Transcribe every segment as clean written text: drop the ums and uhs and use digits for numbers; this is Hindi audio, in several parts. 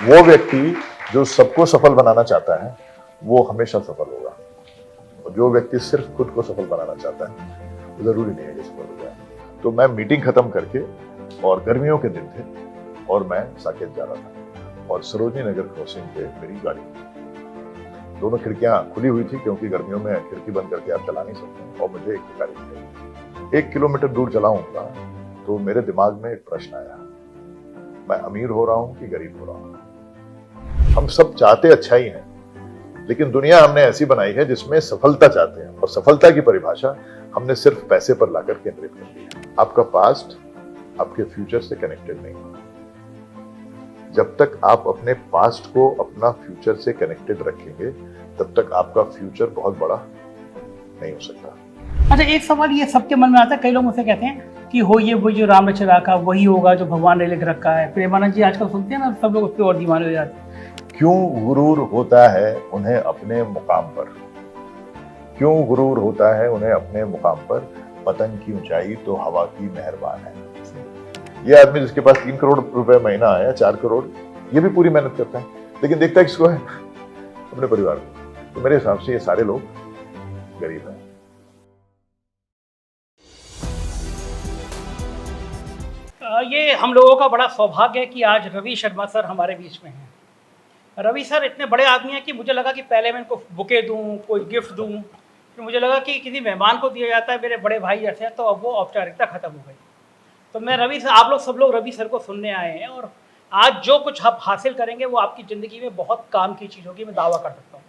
वो व्यक्ति जो सबको सफल बनाना चाहता है वो हमेशा सफल होगा, और जो व्यक्ति सिर्फ खुद को सफल बनाना चाहता है वो जरूरी नहीं है कि सफल हो जाए। तो मैं मीटिंग खत्म करके, और गर्मियों के दिन थे, और मैं साकेत जा रहा था, और सरोजनी नगर क्रॉसिंग पे मेरी गाड़ी, दोनों खिड़कियां खुली हुई थी क्योंकि गर्मियों में खिड़की बंद करके आप चला नहीं सकते, और मुझे एक गाड़ी थी। 1 किलोमीटर दूर चलाऊंगा तो मेरे दिमाग में एक प्रश्न आया, मैं अमीर हो रहा हूं कि गरीब हो रहा हूं? हम सब चाहते अच्छा ही हैं, लेकिन दुनिया हमने ऐसी बनाई है जिसमें सफलता चाहते हैं, और सफलता की परिभाषा हमने सिर्फ पैसे पर लाकर केंद्रित कर दी है। आपका पास्ट आपके फ्यूचर से कनेक्टेड नहीं है। जब तक आप अपने पास्ट को अपना फ्यूचर से कनेक्टेड रखेंगे, तब तक आपका फ्यूचर बहुत बड़ा नहीं हो सकता। अच्छा, एक सवाल ये सबके मन में आता है, कई लोग मुझसे कहते हैं कि हो ये वही जो राम रचा राखा वही होगा जो भगवान ने लिख रखा है। प्रेमानंद जी आजकल सुनते हैं ना, सब लोग उस पर और दीवाने हो जाते हैं। क्यों गुरूर होता है उन्हें अपने मुकाम पर? क्यों गुरूर होता है उन्हें अपने मुकाम पर? पतंग की ऊंचाई तो हवा की मेहरबान है। ये आदमी जिसके पास 3 करोड़ रुपए महीना आया, 4 करोड़, ये भी पूरी मेहनत करता है, लेकिन देखता है किसको है? अपने परिवार को। तो मेरे हिसाब से ये सारे लोग गरीब हैं। ये हम लोगों का बड़ा सौभाग्य है कि आज रवि शर्मा सर हमारे बीच में हैं। रवि सर इतने बड़े आदमी हैं कि मुझे लगा कि पहले मैं इनको बुके दूं, कोई गिफ्ट दूं, फिर मुझे लगा कि किसी मेहमान को दिया जाता है, मेरे बड़े भाई जैसे हैं, तो अब वो औपचारिकता खत्म हो गई। तो मैं रवि सर, आप लोग सब लोग रवि सर को सुनने आए हैं, और आज जो कुछ आप हासिल करेंगे वो आपकी ज़िंदगी में बहुत काम की चीज़ होगी, मैं दावा कर सकता हूँ।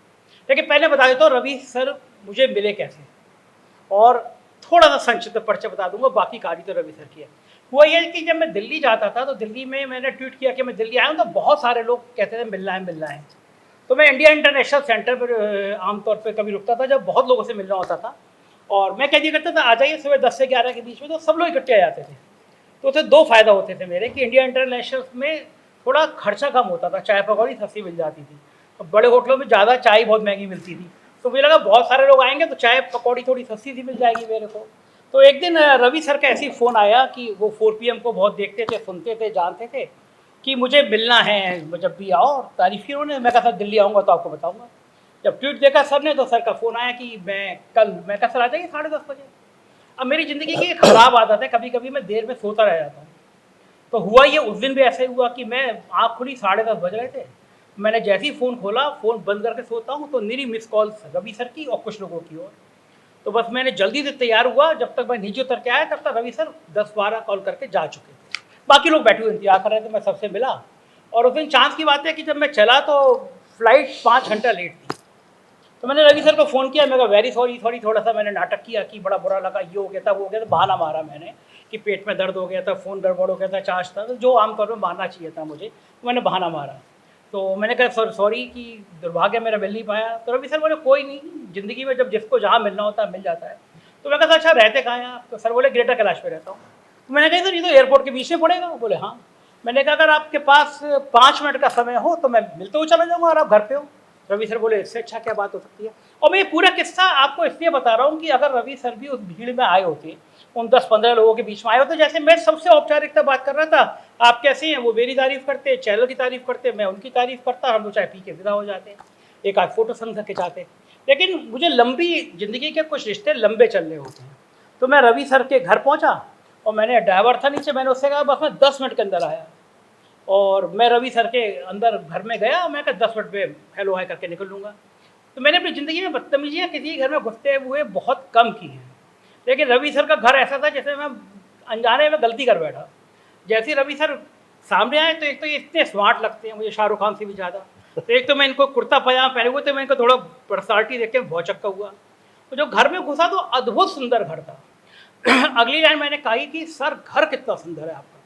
लेकिन पहले बता देता हूँ रवि सर मुझे मिले कैसे, और थोड़ा सा संक्षिप्त परिचय बता दूंगा, बाकी कहानी तो रवि सर की है। हुआ ये कि जब मैं दिल्ली जाता था तो दिल्ली में मैंने ट्वीट किया कि मैं दिल्ली आया हूँ, तो बहुत सारे लोग कहते थे मिलना है। तो मैं इंडिया इंटरनेशनल सेंटर पर आमतौर पर कभी रुकता था जब बहुत लोगों से मिलना होता था, और मैं कह दिया करता था आ जाइए सुबह 10 से 11 के बीच में, तो सब लोग इकट्ठे आ जाते थे। तो उससे 2 फ़ायदा होते थे मेरे, कि इंडिया इंटरनेशनल में थोड़ा खर्चा कम होता था, चाय पकौड़ी सस्ती मिल जाती थी, और बड़े होटलों में ज़्यादा चाय बहुत महंगी मिलती थी। तो मुझे लगा बहुत सारे लोग आएंगे तो चाय पकौड़ी थोड़ी सस्ती सी मिल जाएगी मेरे को। तो एक दिन रवि सर का ऐसे ही फ़ोन आया कि वो 4 PM को बहुत देखते थे, सुनते थे, जानते थे, कि मुझे मिलना है जब भी आओ, और तारीफ़ की उन्होंने। मैं कहा सर दिल्ली आऊँगा तो आपको बताऊँगा। जब ट्वीट देखा सर ने तो सर का फ़ोन आया कि मैं कहा सर आ जाइए 10:30 बजे। अब मेरी ज़िंदगी की एक ख़राब आदत है, कभी कभी मैं देर में सोता रह जाता हूँ। तो हुआ ये उस दिन भी ऐसे हुआ कि मैं आँख खुली 10:30 बज रहे थे, मैंने जैसे ही फ़ोन खोला, फ़ोन बंद करके सोता हूँ, तो निरी मिस कॉल्स रवि सर की और कुछ लोगों की और। तो बस मैंने जल्दी से तैयार हुआ, जब तक मैं नीचे उतर के आया तब तक रवि सर 10-12 कॉल करके जा चुके थे। बाकी लोग बैठे हुए इंतजार कर रहे थे, मैं सबसे मिला। और उस दिन चांस की बात है कि जब मैं चला तो फ्लाइट 5 घंटा लेट थी। तो मैंने रवि सर को फ़ोन किया, मैं कहा वेरी सॉरी, थोड़ा सा मैंने नाटक किया कि बड़ा बुरा लगा, ये हो गया था, वो हो गया था, बहाना मारा मैंने कि पेट में दर्द हो गया था, फ़ोन गड़बड़ हो गया था, चार्ज था, तो जो आमतौर पर मारना चाहिए था मुझे, तो मैंने बहाना मारा। तो मैंने कहा सॉरी कि दुर्भाग्य मेरा मिल नहीं पाया। तो रवि सर बोले कोई नहीं, ज़िंदगी में जब जिसको जहाँ मिलना होता है मिल जाता है। तो मैं कहा अच्छा रहते कहाँ हैं आप? तो सर बोले ग्रेटर कैलाश में रहता हूँ। तो मैंने कहा सर ये तो एयरपोर्ट के बीच में पड़ेगा। बोले हाँ। मैंने कहा अगर आपके पास 5 मिनट का समय हो तो मैं मिलते हुए चला जाऊँगा और आप घर पे हो। रवि सर बोले इससे अच्छा क्या बात हो सकती है। और मैं ये पूरा किस्सा आपको इसलिए बता रहा हूँ कि अगर रवि सर भी उस भीड़ में आए होते, उन 10-15 लोगों के बीच में आए होते, जैसे मैं सबसे औपचारिकता बात कर रहा था, आप कैसे हैं, वो मेरी तारीफ़ करते, चैनल की तारीफ़ करते, मैं उनकी तारीफ़ करता, हम लोग चाय पी के विदा हो जाते, एक आध फोटो संग खिंचाते। लेकिन मुझे लंबी ज़िंदगी के कुछ रिश्ते लंबे चलने होते हैं। तो मैं रवि सर के घर पहुँचा, और मैंने ड्राइवर था नीचे, मैंने उससे कहा बस मैं 10 मिनट के अंदर आया। और मैं रवि सर के अंदर घर में गया, मैं कहा 10 मिनट में हेलो हाय करके निकल लूँगा। तो मैंने अपनी ज़िंदगी में बदतमीजियाँ किसी घर में घुसते हुए बहुत कम की हैं, लेकिन रवि सर का घर ऐसा था जैसे मैं अनजाने में गलती कर बैठा। जैसे रवि सर सामने आए तो एक तो ये इतने स्मार्ट लगते हैं मुझे शाहरुख खान से भी ज़्यादा। तो एक तो मैं इनको कुर्ता पजामा पहने हुए थे, मैं इनको थोड़ा पर्सनालिटी देख के भौचक्का हुआ। तो जो घर में घुसा तो अद्भुत सुंदर घर था। अगली लाइन मैंने कही कि सर घर कितना सुंदर है आपका।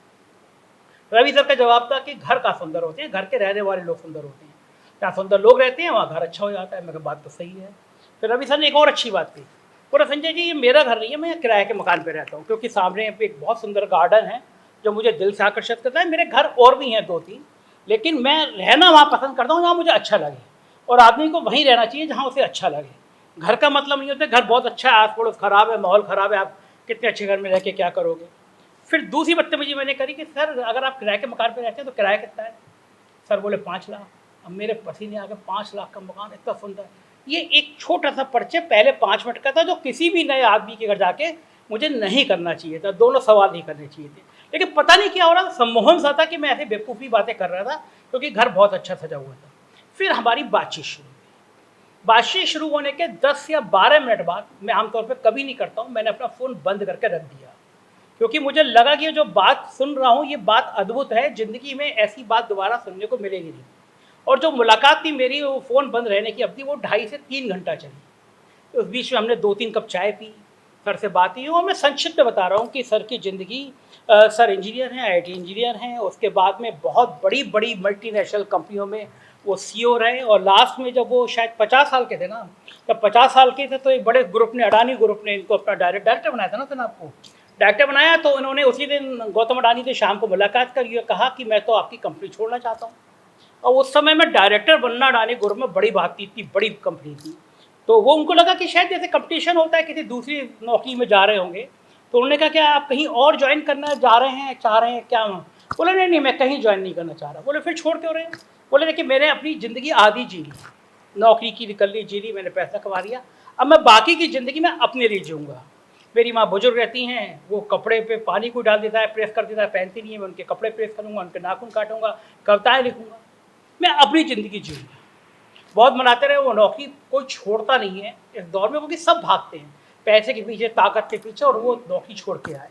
रवि सर का जवाब था कि घर कहाँ सुंदर होते हैं, घर के रहने वाले लोग सुंदर होते हैं। जहाँ सुंदर लोग रहते हैं वहाँ घर अच्छा हो जाता है। मैं कहा बात तो सही है। फिर रवि सर ने एक और अच्छी बात कही, बोला संजय जी ये मेरा घर नहीं है, मैं किराए के मकान पे रहता हूँ, क्योंकि सामने एक बहुत सुंदर गार्डन है जो मुझे दिल से आकर्षित करता है। मेरे घर और भी हैं 2-3, लेकिन मैं रहना वहाँ पसंद करता हूँ जहाँ मुझे अच्छा लगे, और आदमी को वहीं रहना चाहिए जहाँ उसे अच्छा लगे। घर का मतलब नहीं होता घर बहुत अच्छा है, आस पड़ोस खराब है, माहौल ख़राब है, आप कितने अच्छे घर में रह के क्या करोगे। फिर दूसरी बदतमीजी मैंने करी कि सर अगर आप किराए के मकान पर रहते हैं तो किराया कितना है। सर बोले 5 लाख। अब मेरे पसीने आ गए, 5 लाख का मकान इतना सुंदर। ये एक छोटा सा परिचय पहले 5 मिनट का था, जो किसी भी नए आदमी के घर जाके मुझे नहीं करना चाहिए था, दोनों सवाल नहीं करने चाहिए थे। लेकिन पता नहीं क्या हो रहा था, सम्मोहन सा था कि मैं ऐसे बेवकूफ़ी बातें कर रहा था, क्योंकि घर बहुत अच्छा सजा हुआ था। फिर हमारी बातचीत शुरू हुई। बातचीत शुरू होने के 10 या 12 मिनट बाद, मैं आमतौर पर कभी नहीं करता हूँ, मैंने अपना फ़ोन बंद करके रख दिया, क्योंकि मुझे लगा कि जो बात सुन रहा हूँ ये बात अद्भुत है, ज़िंदगी में ऐसी बात दोबारा सुनने को मिलेगी नहीं। और जो मुलाकात थी मेरी, वो फ़ोन बंद रहने की अवधि वो 2.5 से 3 घंटा चली। तो उस बीच में हमने 2-3 कप चाय पी, सर से बात हुई। और मैं संक्षिप्त में बता रहा हूँ कि सर की ज़िंदगी, सर इंजीनियर हैं, आईटी इंजीनियर हैं, उसके बाद में बहुत बड़ी बड़ी मल्टीनेशनल कंपनियों में वो सीईओ रहे। और लास्ट में जब वो शायद 50 साल के थे ना, जब 50 साल के थे तो एक बड़े ग्रुप ने, अडानी ग्रुप ने इनको अपना डायरेक्टर बनाया था ना, तो आपको डायरेक्टर बनाया। तो इन्होंने उसी दिन गौतम अडानी से शाम को मुलाकात कर ये कहा कि मैं तो आपकी कंपनी छोड़ना चाहता हूँ। और उस समय में डायरेक्टर बनना अडानी ग्रुप में बड़ी बात थी, इतनी बड़ी कंपनी थी। तो वो उनको लगा कि शायद जैसे कंपटीशन होता है, किसी दूसरी नौकरी में जा रहे होंगे। तो उन्होंने कहा क्या आप कहीं और ज्वाइन करना जा रहे हैं, चाह रहे हैं क्या? बोले नहीं नहीं, मैं कहीं ज्वाइन नहीं करना चाह रहा। बोले फिर छोड़ क्यों रहे हैं? बोले देखिए मैंने अपनी ज़िंदगी आधी जी ली, नौकरी की निकल ली, जी ली, मैंने पैसा कमा लिया, अब मैं बाकी की ज़िंदगी में अपने लिए जीऊँगा। मेरी माँ बुजुर्ग रहती हैं, वो कपड़े पे पानी को डाल देता है, प्रेस कर देता है, पहनती नहीं है, मैं उनके कपड़े प्रेस करूँगा, उनके नाखून काटूँगा, कविताएँ लिखूँगा, मैं अपनी ज़िंदगी जीऊँगा। बहुत मनाते रहे, वो नौकरी कोई छोड़ता नहीं है इस दौर में, क्योंकि सब भागते हैं पैसे के पीछे, ताकत के पीछे, और वो नौकरी छोड़ के आए।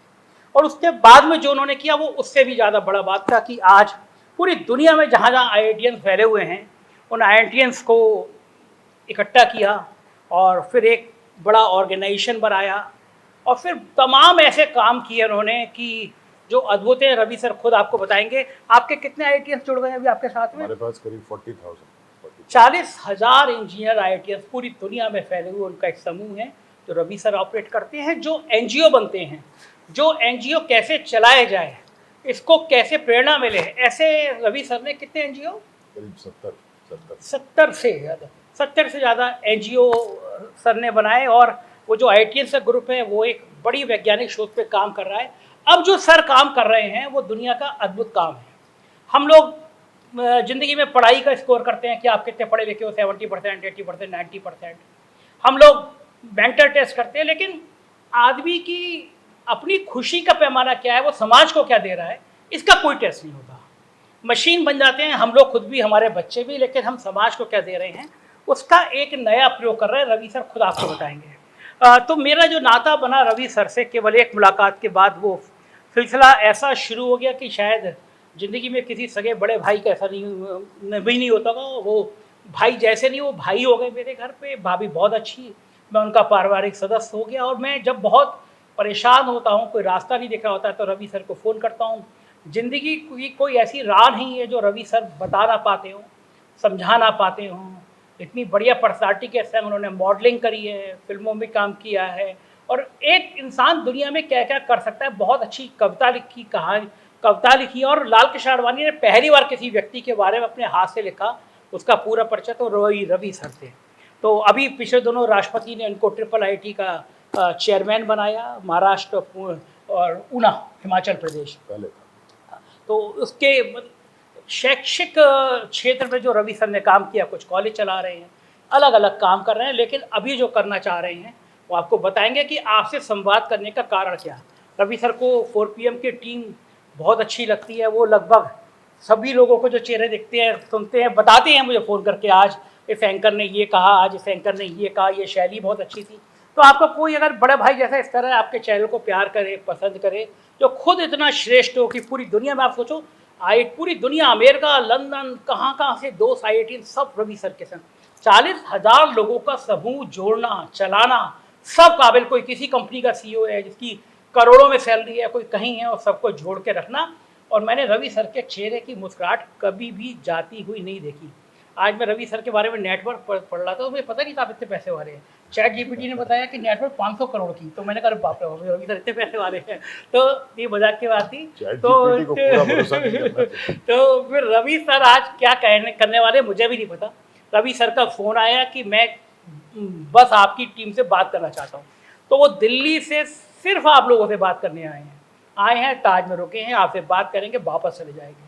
और उसके बाद में जो उन्होंने किया वो उससे भी ज़्यादा बड़ा बात था कि आज पूरी दुनिया में जहाँ जहाँ IITians फैले हुए हैं, उन IITians को इकट्ठा किया और फिर एक बड़ा ऑर्गेनाइजेशन बनाया, और फिर तमाम ऐसे काम किए उन्होंने कि जो अद्भुत है। रवि सर खुद आपको बताएंगे। आपके कितने IITians जुड़ गए अभी आपके साथ में? हमारे पास करीब 40,000 40,000 इंजीनियर IITians पूरी दुनिया में फैले हुए उनका एक समूह है जो रवि सर ऑपरेट करते हैं। जो NGO बनते हैं, जो NGO कैसे चलाए जाए, इसको कैसे प्रेरणा मिले, ऐसे रवि सर ने कितने NGO, करीब 70 से ज़्यादा NGO सर ने बनाए। और वो जो IITians का ग्रुप है वो एक बड़ी वैज्ञानिक शोध पे काम कर रहा है। अब जो सर काम कर रहे हैं वो दुनिया का अद्भुत काम है। हम लोग ज़िंदगी में पढ़ाई का स्कोर करते हैं कि आप कितने पढ़े लिखे हो, 70%, 80%, 90%। हम लोग मेंटल टेस्ट करते हैं, लेकिन आदमी की अपनी खुशी का पैमाना क्या है, वो समाज को क्या दे रहा है, इसका कोई टेस्ट नहीं होता। मशीन बन जाते हैं हम लोग खुद भी, हमारे बच्चे भी, लेकिन हम समाज को क्या दे रहे हैं उसका एक नया प्रयोग कर रहे हैं। रवि सर खुद आपको बताएंगे। तो मेरा जो नाता बना रवि सर से केवल एक मुलाकात के बाद, वो सिलसिला ऐसा शुरू हो गया कि शायद ज़िंदगी में किसी सगे बड़े भाई का ऐसा नहीं होता था। वो भाई जैसे नहीं, वो भाई हो गए मेरे घर पे। भाभी बहुत अच्छी, मैं उनका पारिवारिक सदस्य हो गया। और मैं जब बहुत परेशान होता हूँ, कोई रास्ता नहीं दिख रहा होता है, तो रवि सर को फ़ोन करता हूँ। ज़िंदगी की कोई ऐसी राह नहीं है जो रवि सर बता ना पाते हों, समझा ना पाते हों। इतनी बढ़िया पर्सनालिटी के संग उन्होंने मॉडलिंग करी है, फिल्मों में काम किया है, और एक इंसान दुनिया में क्या क्या कर सकता है। बहुत अच्छी कविता लिखी। और लाल कृष्ण आडवाणी ने पहली बार किसी व्यक्ति के बारे में अपने हाथ से लिखा, उसका पूरा परिचय तो रवि सर थे। तो अभी पिछले दोनों राष्ट्रपति ने उनको IIIT का चेयरमैन बनाया, महाराष्ट्र और ऊना, हिमाचल प्रदेश पहले। तो उसके शैक्षिक क्षेत्र में जो रवि सर ने काम किया, कुछ कॉलेज चला रहे हैं, अलग अलग काम कर रहे हैं। लेकिन अभी जो करना चाह रहे हैं वो आपको बताएंगे कि आपसे संवाद करने का कारण क्या। रवि सर को 4 PM की टीम बहुत अच्छी लगती है। वो लगभग सभी लोगों को जो चेहरे दिखते हैं, सुनते हैं, बताते हैं मुझे फ़ोन करके, आज इस एंकर ने ये कहा, आज इस एंकर ने ये कहा, ये शैली बहुत अच्छी थी। तो आपका कोई अगर बड़े भाई जैसा इस तरह आपके चैनल को प्यार करे, पसंद करे, जो खुद इतना श्रेष्ठ हो कि पूरी दुनिया में, आप सोचो पूरी दुनिया, अमेरिका, लंदन, कहाँ से दोस्त IIT सब रवि सर के संग, 40,000 लोगों का समूह जोड़ना, चलाना, सब काबिल। कोई किसी कंपनी का CEO है जिसकी करोड़ों में सैलरी है, कोई कहीं है, और सबको जोड़ के रखना। और मैंने रवि सर के चेहरे की मुस्कुराहट कभी भी जाती हुई नहीं देखी। आज मैं रवि सर के बारे में नेटवर्क पढ़ रहा था, तो मुझे पता नहीं था आप इतने पैसे वाले हैं। ChatGPT ने बताया कि नेटवर्क 500 करोड़ की, तो मैंने कहा बाप रे, रवि सर इतने पैसे वाले हैं। तो ये मजाक की बात थी। तो फिर रवि सर आज क्या करने वाले मुझे भी नहीं पता। रवि सर का फ़ोन आया कि मैं बस आपकी टीम से बात करना चाहता हूँ। तो वो दिल्ली से सिर्फ आप लोगों से बात करने आए हैं, ताज में रुके हैं, आपसे बात करेंगे, वापस चले जाएंगे।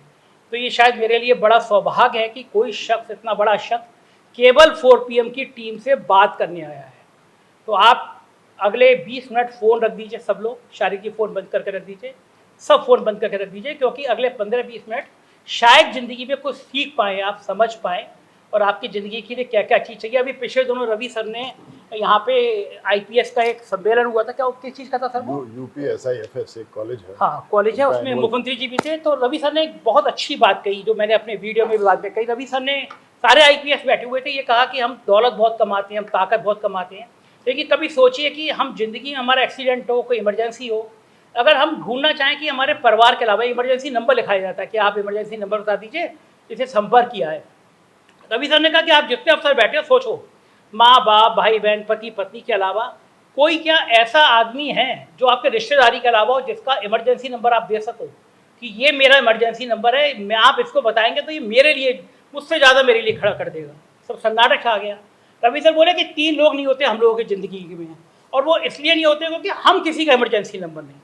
तो ये शायद मेरे लिए बड़ा सौभाग्य है कि कोई शख्स, इतना बड़ा शख्स केवल 4 PM की टीम से बात करने आया है। तो आप अगले 20 मिनट फ़ोन रख दीजिए, सब लोग शारीरिक फ़ोन बंद करके रख दीजिए, सब फ़ोन बंद करके रख दीजिए, क्योंकि अगले 15-20 मिनट शायद ज़िंदगी में कुछ सीख पाएँ आप, समझ पाएँ और आपकी ज़िंदगी के लिए क्या-क्या चीज़ चाहिए। अभी पिछले दिनों रवि सर ने यहाँ पे IPS का एक सम्मेलन हुआ था, क्या किस चीज़ का था सर वो? UPSIFS एक कॉलेज है। हाँ, कॉलेज है, उनका उसमें annual- मुख्यमंत्री जी भी थे। तो रवि सर ने एक बहुत अच्छी बात कही, जो मैंने अपने वीडियो में भी बाद में कही। रवि सर ने, सारे IPS बैठे हुए थे, ये कहा कि हम दौलत बहुत कमाते हैं, हम ताकत बहुत कमाते हैं, लेकिन कभी सोचिए कि हम ज़िंदगी में, हमारा एक्सीडेंट हो, कोई इमरजेंसी हो, अगर हम ढूंढना चाहें कि हमारे परिवार के अलावा, इमरजेंसी नंबर लिखाया जाता है कि आप इमरजेंसी नंबर बता दीजिए, जिसे संपर्क किया है। रवि सर ने कहा कि आप जितने अफसर बैठे हो, सोचो, माँ बाप, भाई बहन, पति पत्नी के अलावा कोई क्या ऐसा आदमी है जो आपके रिश्तेदारी के अलावा हो, जिसका इमरजेंसी नंबर आप दे सको कि ये मेरा इमरजेंसी नंबर है, मैं, आप इसको बताएंगे तो ये मेरे लिए, मुझसे ज़्यादा मेरे लिए खड़ा कर देगा। सब सन्नाटा छा गया। रवि सर बोले कि 3 लोग नहीं होते हम लोगों की ज़िंदगी में, और वो इसलिए नहीं होते क्योंकि हम किसी का इमरजेंसी नंबर नहीं,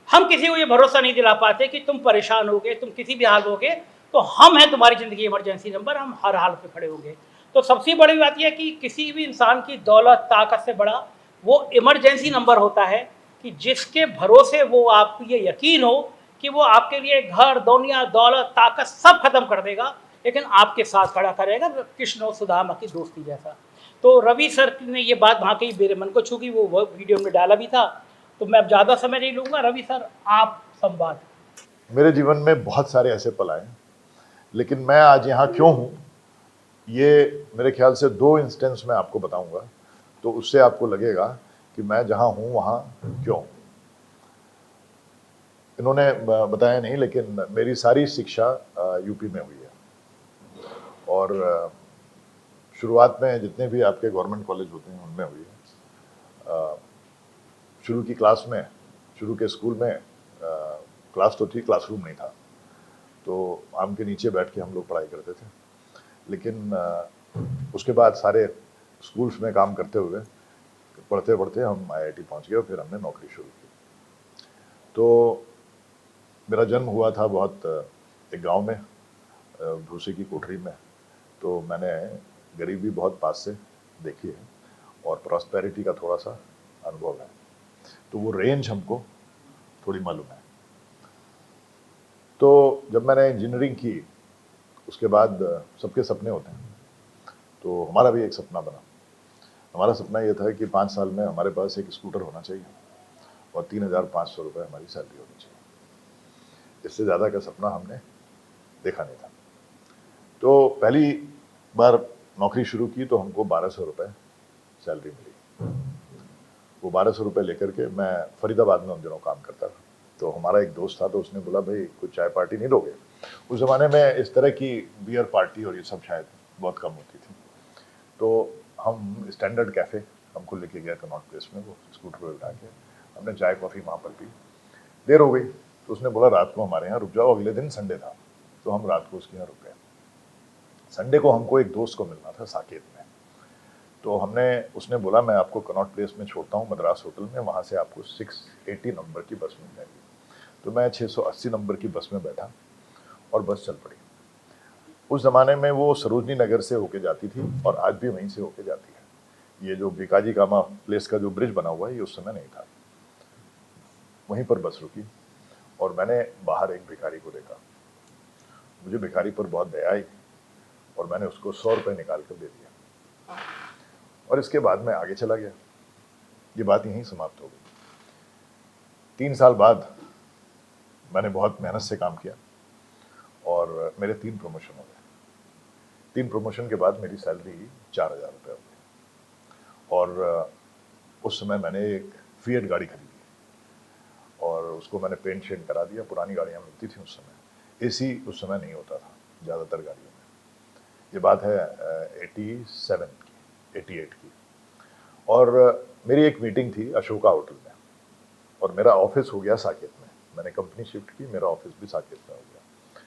हम किसी को ये भरोसा नहीं दिला पाते कि तुम परेशान होगे, तुम किसी भी हाल में होगे, तो हम हैं तुम्हारी ज़िंदगी इमरजेंसी नंबर, हम हर हाल पे खड़े होंगे। तो सबसे बड़ी बात यह है कि किसी भी इंसान की दौलत, ताकत से बड़ा वो इमरजेंसी नंबर होता है, कि जिसके भरोसे वो, आपको ये यकीन हो कि वो आपके लिए घर, दुनिया, दौलत, ताकत सब खत्म कर देगा, लेकिन आपके साथ खड़ा करेगा, कृष्ण और सुदामा की दोस्ती जैसा। तो रवि सर ने ये बात वहाँ कही, मेरे मन को छू गई, वो वीडियो में डाला भी था। तो मैं अब ज़्यादा समय नहीं लूँगा। रवि सर, आप संवाद। मेरे जीवन में बहुत सारे ऐसे पल आए, लेकिन मैं आज यहाँ क्यों हूँ, ये मेरे ख्याल से 2 इंस्टेंस में आपको बताऊंगा, तो उससे आपको लगेगा कि मैं जहाँ हूँ वहाँ क्यों। इन्होंने बताया नहीं, लेकिन मेरी सारी शिक्षा यूपी में हुई है, और शुरुआत में जितने भी आपके गवर्नमेंट कॉलेज होते हैं उनमें हुई है। शुरू की क्लास में, शुरू के स्कूल में क्लास तो थी, क्लासरूम नहीं था, तो आम के नीचे बैठ के हम लोग पढ़ाई करते थे। लेकिन उसके बाद सारे स्कूल्स में काम करते हुए, पढ़ते पढ़ते हम IIT पहुंच गए और फिर हमने नौकरी शुरू की। तो मेरा जन्म हुआ था बहुत एक गांव में, भूसे की कोठरी में। तो मैंने गरीबी बहुत पास से देखी है और प्रॉस्पेरिटी का थोड़ा सा अनुभव है, तो वो रेंज हमको थोड़ी मालूम है। तो जब मैंने इंजीनियरिंग की, उसके बाद सबके सपने होते हैं, तो हमारा भी एक सपना बना। हमारा सपना ये था कि 5 साल में हमारे पास एक स्कूटर होना चाहिए और 3,500 रुपये हमारी सैलरी होनी चाहिए। इससे ज़्यादा का सपना हमने देखा नहीं था। तो पहली बार नौकरी शुरू की तो हमको 1,200 रुपये सैलरी मिली। वो 1,200 रुपये लेकर के मैं फरीदाबाद में उन दिनों काम करता था। तो हमारा एक दोस्त था, तो उसने बोला, भाई कुछ चाय पार्टी नहीं दोगे? उस ज़माने में इस तरह की बियर पार्टी और ये सब शायद बहुत कम होती थी। तो हम स्टैंडर्ड कैफ़े हमको लेके गया कनॉट प्लेस में, वो स्कूटर पर बैठा के हमने चाय कॉफ़ी वहाँ पर पी। देर हो गई तो उसने बोला, रात को हमारे यहाँ रुक जाओ। अगले दिन संडे था, तो हम रात को उसके यहाँ रुक गए। संडे को हमको एक दोस्त को मिलना था साकेत में, तो उसने बोला, मैं आपको कनॉट प्लेस में छोड़ता हूँ मद्रास होटल में, वहाँ से आपको 680 नंबर की बस मिल जाएगी। तो मैं 680 नंबर की बस में बैठा और बस चल पड़ी। उस ज़माने में वो सरोजनी नगर से होके जाती थी और आज भी वहीं से होके जाती है। ये जो भिकाजी कामा प्लेस का जो ब्रिज बना हुआ है, ये उस समय नहीं था। वहीं पर बस रुकी और मैंने बाहर एक भिखारी को देखा। मुझे भिखारी पर बहुत दया आई और मैंने उसको 100 रुपये निकाल कर दे दिया और इसके बाद मैं आगे चला गया। ये बात यहीं समाप्त हो गई। 3 साल बाद मैंने बहुत मेहनत से काम किया और मेरे 3 प्रमोशन हो गए। 3 प्रमोशन के बाद मेरी सैलरी 4,000 रुपये हो गई और उस समय मैंने एक फिएट गाड़ी खरीदी और उसको मैंने पेंट शेंट करा दिया। पुरानी गाड़ियाँ मिलती थी उस समय, AC उस समय नहीं होता था ज़्यादातर गाड़ियों में। ये बात है 87 की, 88 की। और मेरी एक मीटिंग थी अशोका होटल में और मेरा ऑफिस हो गया साकेत में। मैंने कंपनी शिफ्ट की, मेरा ऑफिस भी साकेत में हो गया।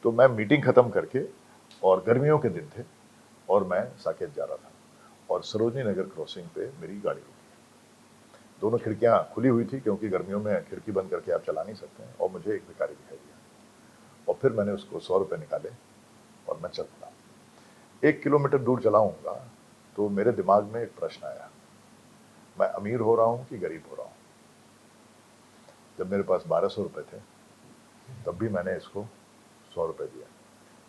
तो मैं मीटिंग ख़त्म करके, और गर्मियों के दिन थे और मैं साकेत जा रहा था और सरोजनी नगर क्रॉसिंग पे मेरी गाड़ी रुकी। दोनों खिड़कियाँ खुली हुई थी क्योंकि गर्मियों में खिड़की बंद करके आप चला नहीं सकते हैं, और मुझे एक भिखारी दिखाई दिया और फिर मैंने उसको 100 रुपये निकाले और मैं चल पड़ा। 1 किलोमीटर दूर चला हूँगा तो मेरे दिमाग में एक प्रश्न आया, मैं अमीर हो रहा हूँ कि गरीब हो रहा हूँ। जब मेरे पास 1200 रुपये थे तब भी मैंने इसको 100 रुपये दिया।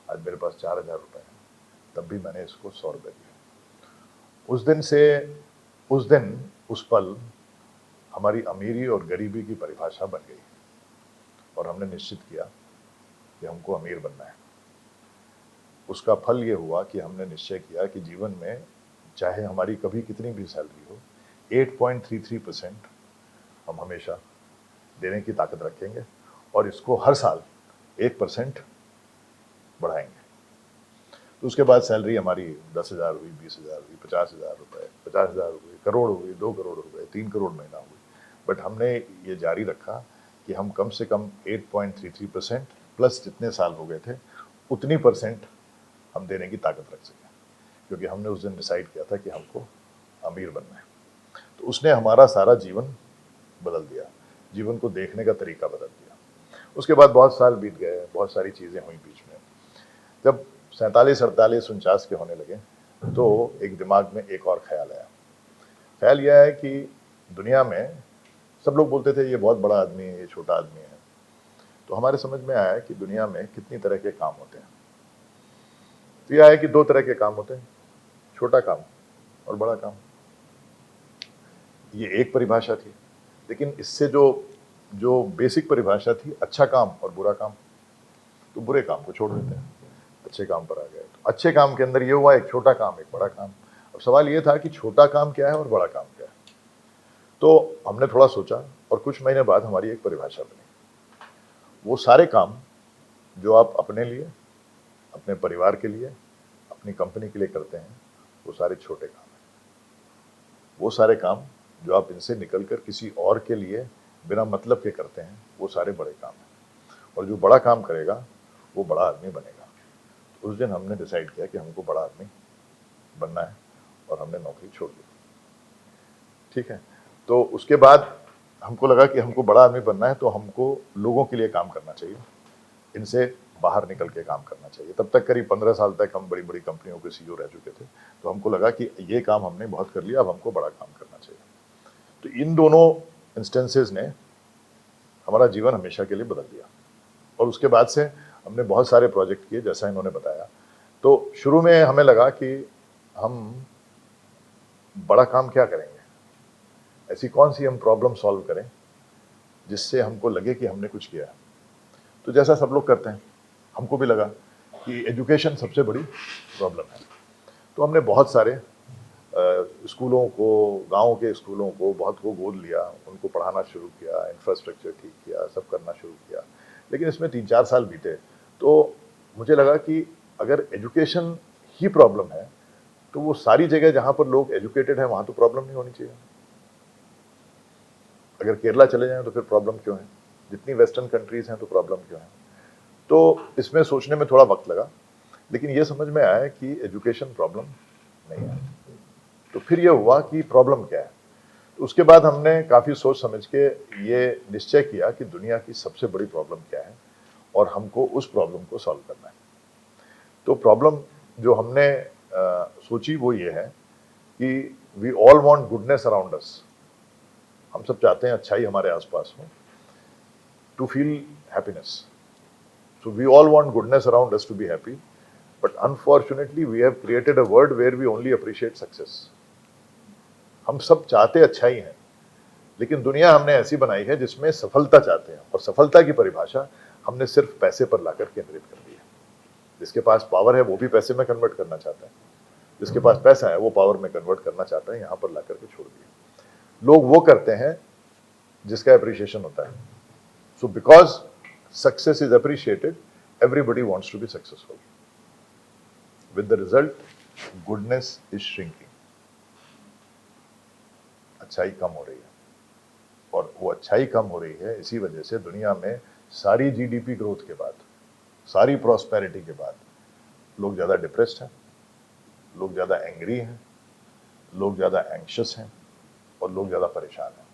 आज मेरे पास 4000 रुपये हैं, तब भी मैंने इसको 100 रुपये दिया। उस दिन उस पल हमारी अमीरी और गरीबी की परिभाषा बन गई और हमने निश्चित किया कि हमको अमीर बनना है। उसका फल ये हुआ कि हमने निश्चय किया कि जीवन में चाहे हमारी कभी कितनी भी सैलरी हो, 8.33% हम हमेशा देने की ताकत रखेंगे और इसको हर साल 1% बढ़ाएंगे। तो उसके बाद सैलरी हमारी 10,000 हुई, 20,000 हुई, 50,000 रुपये, 50,000 हुई, करोड़ हुई, 2 करोड़ हो गए, 3 करोड़ महीना हुई। बट हमने ये जारी रखा कि हम कम से कम 8.33% प्लस जितने साल हो गए थे उतनी % हम देने की ताकत रख सकें, क्योंकि हमने उस दिन डिसाइड किया था कि हमको अमीर बनना है। तो उसने हमारा सारा जीवन बदल दिया, जीवन को देखने का तरीका बदल दिया। उसके बाद बहुत साल बीत गए, बहुत सारी चीज़ें हुई बीच में। जब 47, 48, 49 के होने लगे तो एक दिमाग में एक और ख्याल आया। ख्याल यह है कि दुनिया में सब लोग बोलते थे ये बहुत बड़ा आदमी है, ये छोटा आदमी है। तो हमारे समझ में आया कि दुनिया में कितनी तरह के काम होते हैं। तो यह है कि 2 तरह के काम होते हैं, छोटा काम और बड़ा काम। ये एक परिभाषा थी, लेकिन इससे जो बेसिक परिभाषा थी, अच्छा काम और बुरा काम, तो बुरे काम को छोड़ देते हैं, अच्छे काम पर आ गए। तो अच्छे काम के अंदर ये हुआ एक छोटा काम, एक बड़ा काम। अब सवाल ये था कि छोटा काम क्या है और बड़ा काम क्या है। तो हमने थोड़ा सोचा और कुछ महीने बाद हमारी एक परिभाषा बनी। वो सारे काम जो आप अपने लिए, अपने परिवार के लिए, अपनी कंपनी के लिए करते हैं, वो सारे छोटे काम हैं। वो सारे काम जो आप इनसे निकलकर किसी और के लिए बिना मतलब के करते हैं, वो सारे बड़े काम हैं। और जो बड़ा काम करेगा वो बड़ा आदमी बनेगा। तो उस दिन हमने डिसाइड किया कि हमको बड़ा आदमी बनना है और हमने नौकरी छोड़ दी। ठीक है, तो उसके बाद हमको लगा कि हमको बड़ा आदमी बनना है तो हमको लोगों के लिए काम करना चाहिए, इनसे बाहर निकल के काम करना चाहिए। तब तक करीब 15 साल तक हम बड़ी बड़ी कंपनियों के CEO रह चुके थे। तो हमको लगा कि ये काम हमने बहुत कर लिया, अब हमको बड़ा काम करना चाहिए। तो इन दोनों इंस्टेंसेस ने हमारा जीवन हमेशा के लिए बदल दिया। और उसके बाद से हमने बहुत सारे प्रोजेक्ट किए, जैसा इन्होंने बताया। तो शुरू में हमें लगा कि हम बड़ा काम क्या करेंगे, ऐसी कौन सी हम प्रॉब्लम सॉल्व करें जिससे हमको लगे कि हमने कुछ किया। तो जैसा सब लोग करते हैं, हमको भी लगा कि एजुकेशन सबसे बड़ी प्रॉब्लम है। तो हमने बहुत सारे स्कूलों को, गांव के स्कूलों को बहुत को गोद लिया, उनको पढ़ाना शुरू किया, इंफ्रास्ट्रक्चर ठीक किया, सब करना शुरू किया। लेकिन इसमें 3-4 साल बीते तो मुझे लगा कि अगर एजुकेशन ही प्रॉब्लम है तो वो सारी जगह जहाँ पर लोग एजुकेटेड हैं वहाँ तो प्रॉब्लम नहीं होनी चाहिए। अगर केरला चले जाएं तो फिर प्रॉब्लम क्यों है, जितनी वेस्टर्न कंट्रीज हैं तो प्रॉब्लम क्यों है। तो इसमें सोचने में थोड़ा वक्त लगा, लेकिन ये समझ में आया कि एजुकेशन प्रॉब्लम नहीं है। तो फिर ये हुआ कि प्रॉब्लम क्या है। तो उसके बाद हमने काफ़ी सोच समझ के ये निश्चय किया कि दुनिया की सबसे बड़ी प्रॉब्लम क्या है और हमको उस प्रॉब्लम को सॉल्व करना है। तो प्रॉब्लम जो हमने सोची वो ये है कि we all want goodness around us. हम सब चाहते हैं अच्छाई हमारे आसपास हो, to feel happiness. So we all want goodness around us to be happy, but unfortunately we have created a world where we only appreciate success. हम सब चाहते अच्छाई हैं, लेकिन दुनिया हमने ऐसी बनाई है जिसमें सफलता चाहते हैं, और सफलता की परिभाषा हमने सिर्फ पैसे पर लाकर केंद्रित कर दी है। जिसके पास पावर है वो भी पैसे में कन्वर्ट करना चाहता है, जिसके पास पैसा है वो पावर में कन्वर्ट करना चाहता है, यहाँ पर लाकर के छोड़ दिया। लोग वो करते हैं जिसका अप्रिशिएशन होता है। So because success is appreciated, everybody wants to be successful. With the result, goodness is shrinking. अच्छाई कम हो रही है, और वो अच्छाई कम हो रही है इसी वजह से दुनिया में सारी GDP ग्रोथ के बाद, सारी प्रॉस्पेरिटी के बाद लोग ज़्यादा डिप्रेस्ड हैं, लोग ज़्यादा एंग्री हैं, लोग ज़्यादा एंग्शियस हैं और लोग ज़्यादा परेशान हैं।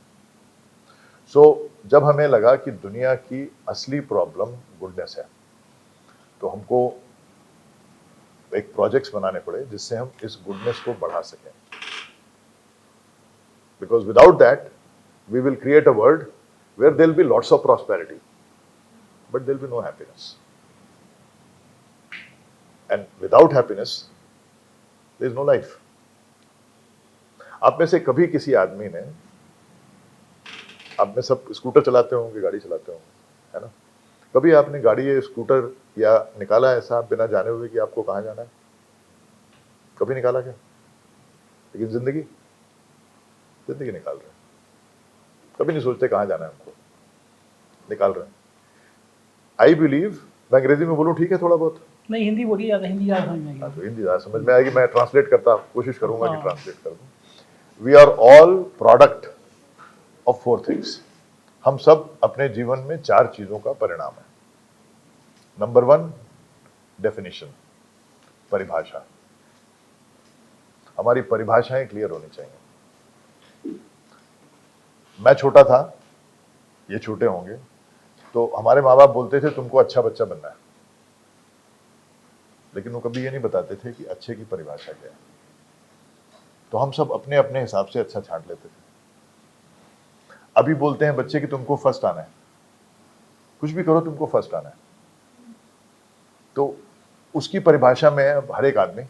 जब हमें लगा कि दुनिया की असली प्रॉब्लम गुडनेस है, तो हमको एक प्रोजेक्ट्स बनाने पड़े जिससे हम इस गुडनेस को बढ़ा सकें, because without that we will create a world where there will be lots of prosperity but there will be no happiness, and without happiness there is no life. आप में से कभी किसी आदमी ने, आप में सब स्कूटर चलाते होंगे, गाड़ी चलाते होंगे, है ना, कभी आपने गाड़ी या स्कूटर या निकाला ऐसा बिना जाने हुए कि आपको कहाँ जाना है? कभी निकाला क्या? लेकिन जिंदगी निकाल रहे हैं, कभी नहीं सोचते कहाँ जाना है हमको, निकाल रहे हैं। आई बिलीव, मैं अंग्रेजी में बोलूँ ठीक है थोड़ा बहुत? नहीं, हिंदी बोलिए, ज़्यादा हिंदी ज़्यादा समझ में आएगी। तो हिंदी ज़्यादा समझ में आएगी, मैं ट्रांसलेट करता कोशिश करूंगा कि ट्रांसलेट कर दूं। We are all product of 4 things. हम सब अपने जीवन में 4 चीजों का परिणाम है। नंबर 1, डेफिनेशन, परिभाषा। हमारी परिभाषाएं क्लियर होनी चाहिए। मैं छोटा था, ये छोटे होंगे, तो हमारे माँ बाप बोलते थे तुमको अच्छा बच्चा बनना है, लेकिन वो कभी ये नहीं बताते थे कि अच्छे की परिभाषा क्या है। तो हम सब अपने अपने हिसाब से अच्छा छांट लेते थे। अभी बोलते हैं बच्चे कि तुमको फर्स्ट आना है, कुछ भी करो तुमको फर्स्ट आना है। तो उसकी परिभाषा में अब हर एक आदमी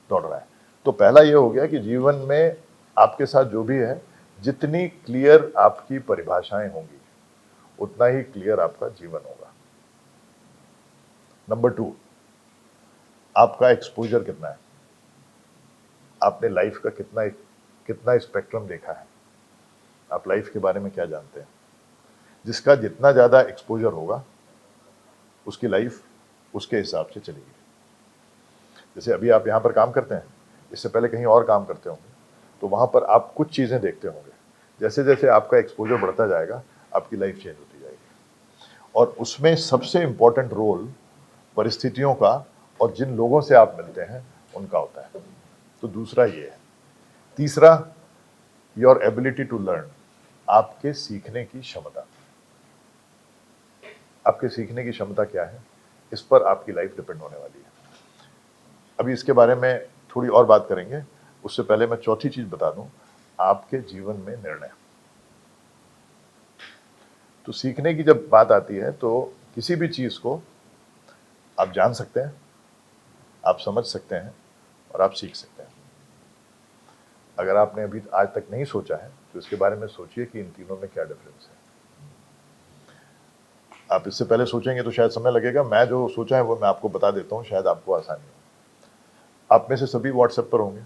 दौड़ रहा है। तो पहला ये हो गया कि जीवन में आपके साथ जो भी है, जितनी क्लियर आपकी परिभाषाएं होंगी उतना ही क्लियर आपका जीवन होगा। नंबर 2, आपका एक्सपोजर कितना है, आपने लाइफ का कितना स्पेक्ट्रम देखा है, आप लाइफ के बारे में क्या जानते हैं। जिसका जितना ज्यादा एक्सपोजर होगा उसकी लाइफ उसके हिसाब से चलेगी। जैसे अभी आप यहां पर काम करते हैं, इससे पहले कहीं और काम करते होंगे, तो वहां पर आप कुछ चीजें देखते होंगे। जैसे जैसे आपका एक्सपोजर बढ़ता जाएगा आपकी लाइफ चेंज होती जाएगी। और उसमें सबसे इंपॉर्टेंट रोल परिस्थितियों का और जिन लोगों से आप मिलते हैं उनका होता है। तो दूसरा ये है। तीसरा, योर एबिलिटी टू लर्न, आपके सीखने की क्षमता। आपके सीखने की क्षमता क्या है, इस पर आपकी लाइफ डिपेंड होने वाली है। अभी इसके बारे में थोड़ी और बात करेंगे, उससे पहले मैं चौथी चीज बता दूं, आपके जीवन में निर्णय। तो सीखने की जब बात आती है तो किसी भी चीज को आप जान सकते हैं, आप समझ सकते हैं और आप सीख सकते हैं। अगर आपने अभी आज तक नहीं सोचा है तो इसके बारे में सोचिए कि इन तीनों में क्या डिफरेंस है। आप इससे पहले सोचेंगे तो शायद समय लगेगा। मैं जो सोचा है वो मैं आपको बता देता हूँ, शायद आपको आसानी हो। आप में से सभी व्हाट्सएप पर होंगे,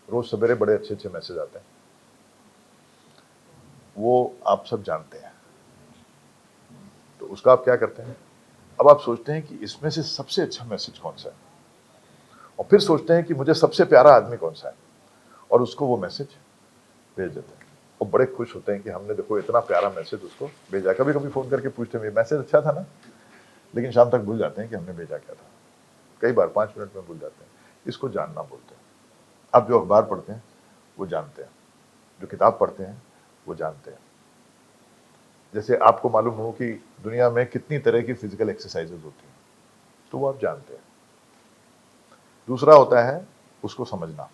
रोज सवेरे बड़े अच्छे अच्छे मैसेज आते हैं, वो आप सब जानते हैं। तो उसका आप क्या करते हैं? अब आप सोचते हैं कि इसमें से सबसे अच्छा मैसेज कौन सा है, और फिर सोचते हैं कि मुझे सबसे प्यारा आदमी कौन सा है, और उसको वो मैसेज भेज देते हैं। और बड़े खुश होते हैं कि हमने देखो इतना प्यारा मैसेज उसको भेजा। कभी कभी फोन करके पूछते हैं मैसेज अच्छा था ना, लेकिन शाम तक भूल जाते हैं कि हमने भेजा क्या था। कई बार 5 मिनट में भूल जाते हैं। इसको जानना बोलते हैं। आप जो अखबार पढ़ते हैं वो जानते हैं, जो किताब पढ़ते हैं वो जानते हैं। जैसे आपको मालूम हो कि दुनिया में कितनी तरह की फिजिकल एक्सरसाइजेज होती हैं, तो वो आप जानते हैं। दूसरा होता है उसको समझना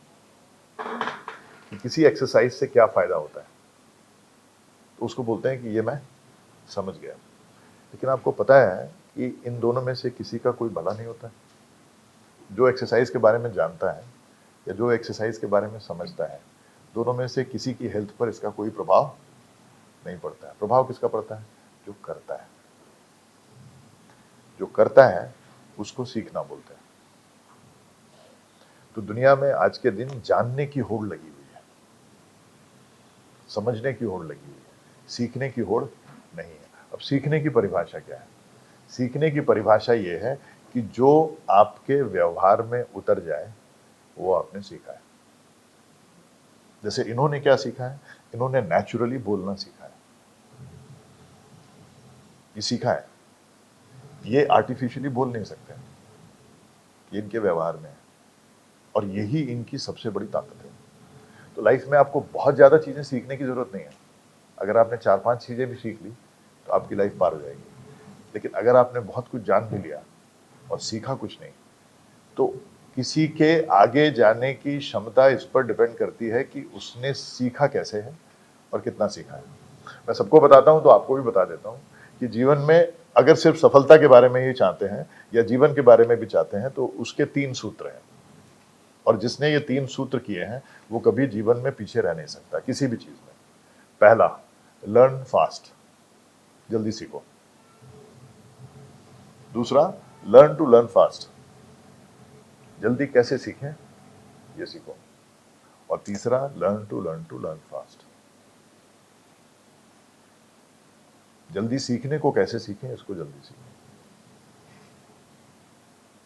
कि किसी एक्सरसाइज से क्या फायदा होता है, तो उसको बोलते हैं कि ये मैं समझ गया। लेकिन आपको पता है कि इन दोनों में से किसी का कोई भला नहीं होता है। जो एक्सरसाइज के बारे में जानता है या जो एक्सरसाइज के बारे में समझता है, दोनों में से किसी की हेल्थ पर इसका कोई प्रभाव नहीं पड़ता है। प्रभाव किसका पड़ता है? जो करता है। जो करता है उसको सीखना बोलते हैं। तो दुनिया में आज के दिन जानने की होड़ लगी हुई है, समझने की होड़ लगी हुई है, सीखने की होड़ नहीं है। अब सीखने की परिभाषा क्या है? सीखने की परिभाषा ये है कि जो आपके व्यवहार में उतर जाए वो आपने सीखा है। जैसे इन्होंने क्या सीखा है? इन्होंने नेचुरली बोलना सीखा है। ये सीखा है, ये आर्टिफिशियली बोल नहीं सकते, ये इनके व्यवहार में है, और यही इनकी सबसे बड़ी ताकत है। तो लाइफ में आपको बहुत ज्यादा चीजें सीखने की जरूरत नहीं है। अगर आपने 4-5 चीजें भी सीख ली तो आपकी लाइफ पार हो जाएगी। लेकिन अगर आपने बहुत कुछ जान भी लिया और सीखा कुछ नहीं। तो किसी के आगे जाने की क्षमता इस पर डिपेंड करती है कि उसने सीखा कैसे है और कितना सीखा है। मैं सबको बताता हूं तो आपको भी बता देता हूं कि जीवन में अगर सिर्फ सफलता के बारे में ही चाहते हैं या जीवन के बारे में भी चाहते हैं तो उसके 3 सूत्र हैं, और जिसने ये 3 सूत्र किए हैं वो कभी जीवन में पीछे रह नहीं सकता किसी भी चीज में। पहला, लर्न फास्ट, जल्दी सीखो। दूसरा, लर्न टू लर्न फास्ट, जल्दी कैसे सीखें ये सीखो। और तीसरा, लर्न टू लर्न फास्ट, जल्दी सीखने को कैसे सीखें, इसको जल्दी सीखें।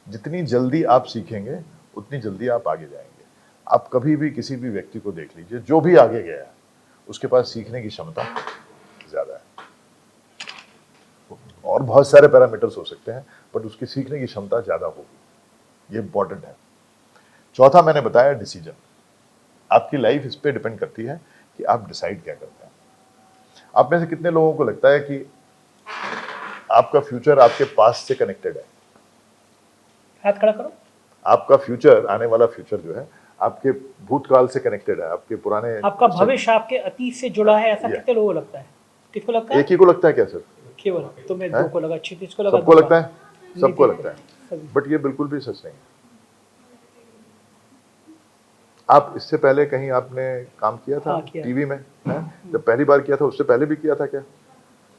जितनी जल्दी आप सीखेंगे उतनी जल्दी आप आगे जाएंगे। आप कभी भी किसी भी व्यक्ति को देख लीजिए, जो भी आगे गया है उसके पास सीखने की क्षमता ज्यादा है। और बहुत सारे पैरामीटर्स हो सकते हैं बट उसकी सीखने की क्षमता ज्यादा होगी, ये इंपॉर्टेंट है। चौथा मैंने बताया डिसीजन। आपकी लाइफ इस पे डिपेंड करती है कि आप डिसाइड क्या करते हैं। आप में से कितने लोगों को लगता है कि आपका फ्यूचर आपके पास्ट से कनेक्टेड है? हाथ खड़ा करो। आपका फ्यूचर, आने वाला फ्यूचर जो है आपके भूतकाल से कनेक्टेड है, आपके पुराने, आपका भविष्य आपके अतीत से जुड़ा है, ऐसा कितने लोगों को लगता है? किसको लगता है? एक ही को लगता है क्या सिर्फ? केवल तुम्हें दो को लगा, क्षितिज को लगा, सबको लगता है? सबको लगता है, सभी। बट ये बिल्कुल भी सच नहीं है। आप इससे पहले कहीं आपने काम किया था? हाँ, किया। टीवी में है? जब पहली बार किया था उससे पहले भी किया था क्या?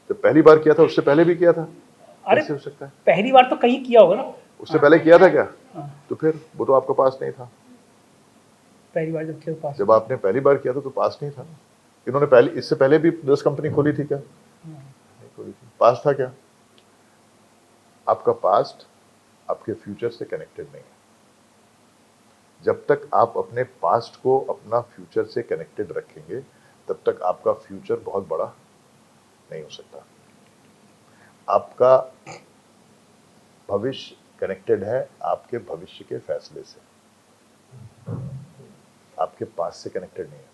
जब पहली बार किया था उससे पहले भी किया था? अरे कैसे हो सकता है? पहली बार तो कहीं किया होगा ना, उससे पहले किया था क्या? हाँ। तो फिर वो तो आपका पास नहीं था। पहली बार जब किया पास, जब आपने पहली बार किया था तो पास नहीं था। इन्होंने पहले, इससे पहले भी 10 कंपनी खोली थी क्या? नहीं खोली थी। पास था क्या? आपका पास्ट आपके फ्यूचर से कनेक्टेड नहीं है। जब तक आप अपने पास्ट को अपना फ्यूचर से कनेक्टेड रखेंगे तब तक आपका फ्यूचर बहुत बड़ा नहीं हो सकता। आपका भविष्य कनेक्टेड है आपके भविष्य के फैसले से, आपके पास्ट से कनेक्टेड नहीं है।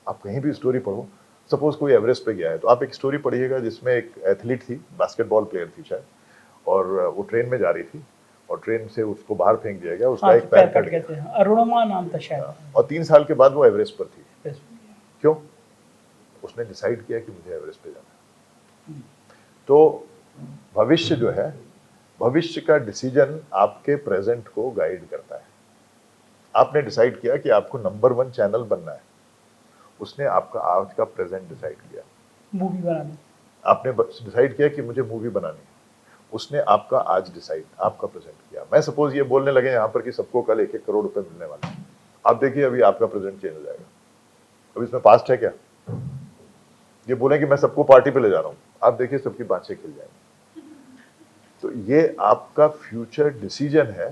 आप कहीं भी स्टोरी पढ़ो, सपोज कोई एवरेस्ट पे गया है तो आप एक स्टोरी पढ़िएगा जिसमें एक एथलीट थी, बास्केटबॉल प्लेयर थी शायद, और वो ट्रेन में जा रही थी और ट्रेन से उसको बाहर फेंक दिया गया, उसका हाँ, एक पैर कट गए थे, अरुणिमा नाम था शायद। और 3 साल के बाद वो एवरेस्ट पर थी। बस। क्यों? उसने डिसाइड किया कि मुझे एवरेस्ट पे जाना है। तो भविष्य जो है, भविष्य का डिसीजन आपके प्रेजेंट को गाइड करता है। आपने डिसाइड किया कि आपको नंबर 1 चैनल बनना है, उसने आपका आज का प्रेजेंट डिसाइड किया। मूवी बनानी, आपने डिसाइड किया कि मुझे मूवी बनानी है, उसने आपका आज डिसाइड, आपका प्रेजेंट किया। मैं सपोज ये बोलने लगे यहाँ पर कि सबको कल 1-1 करोड़ रुपए मिलने वाले हैं, आप देखिए अभी आपका प्रेजेंट चेंज हो जाएगा। अब इसमें पास्ट है क्या? ये बोले कि मैं सबको पार्टी पे ले जा रहा हूँ, आप देखिए सबकी बातें खिल जाएंगी। तो ये आपका फ्यूचर डिसीजन है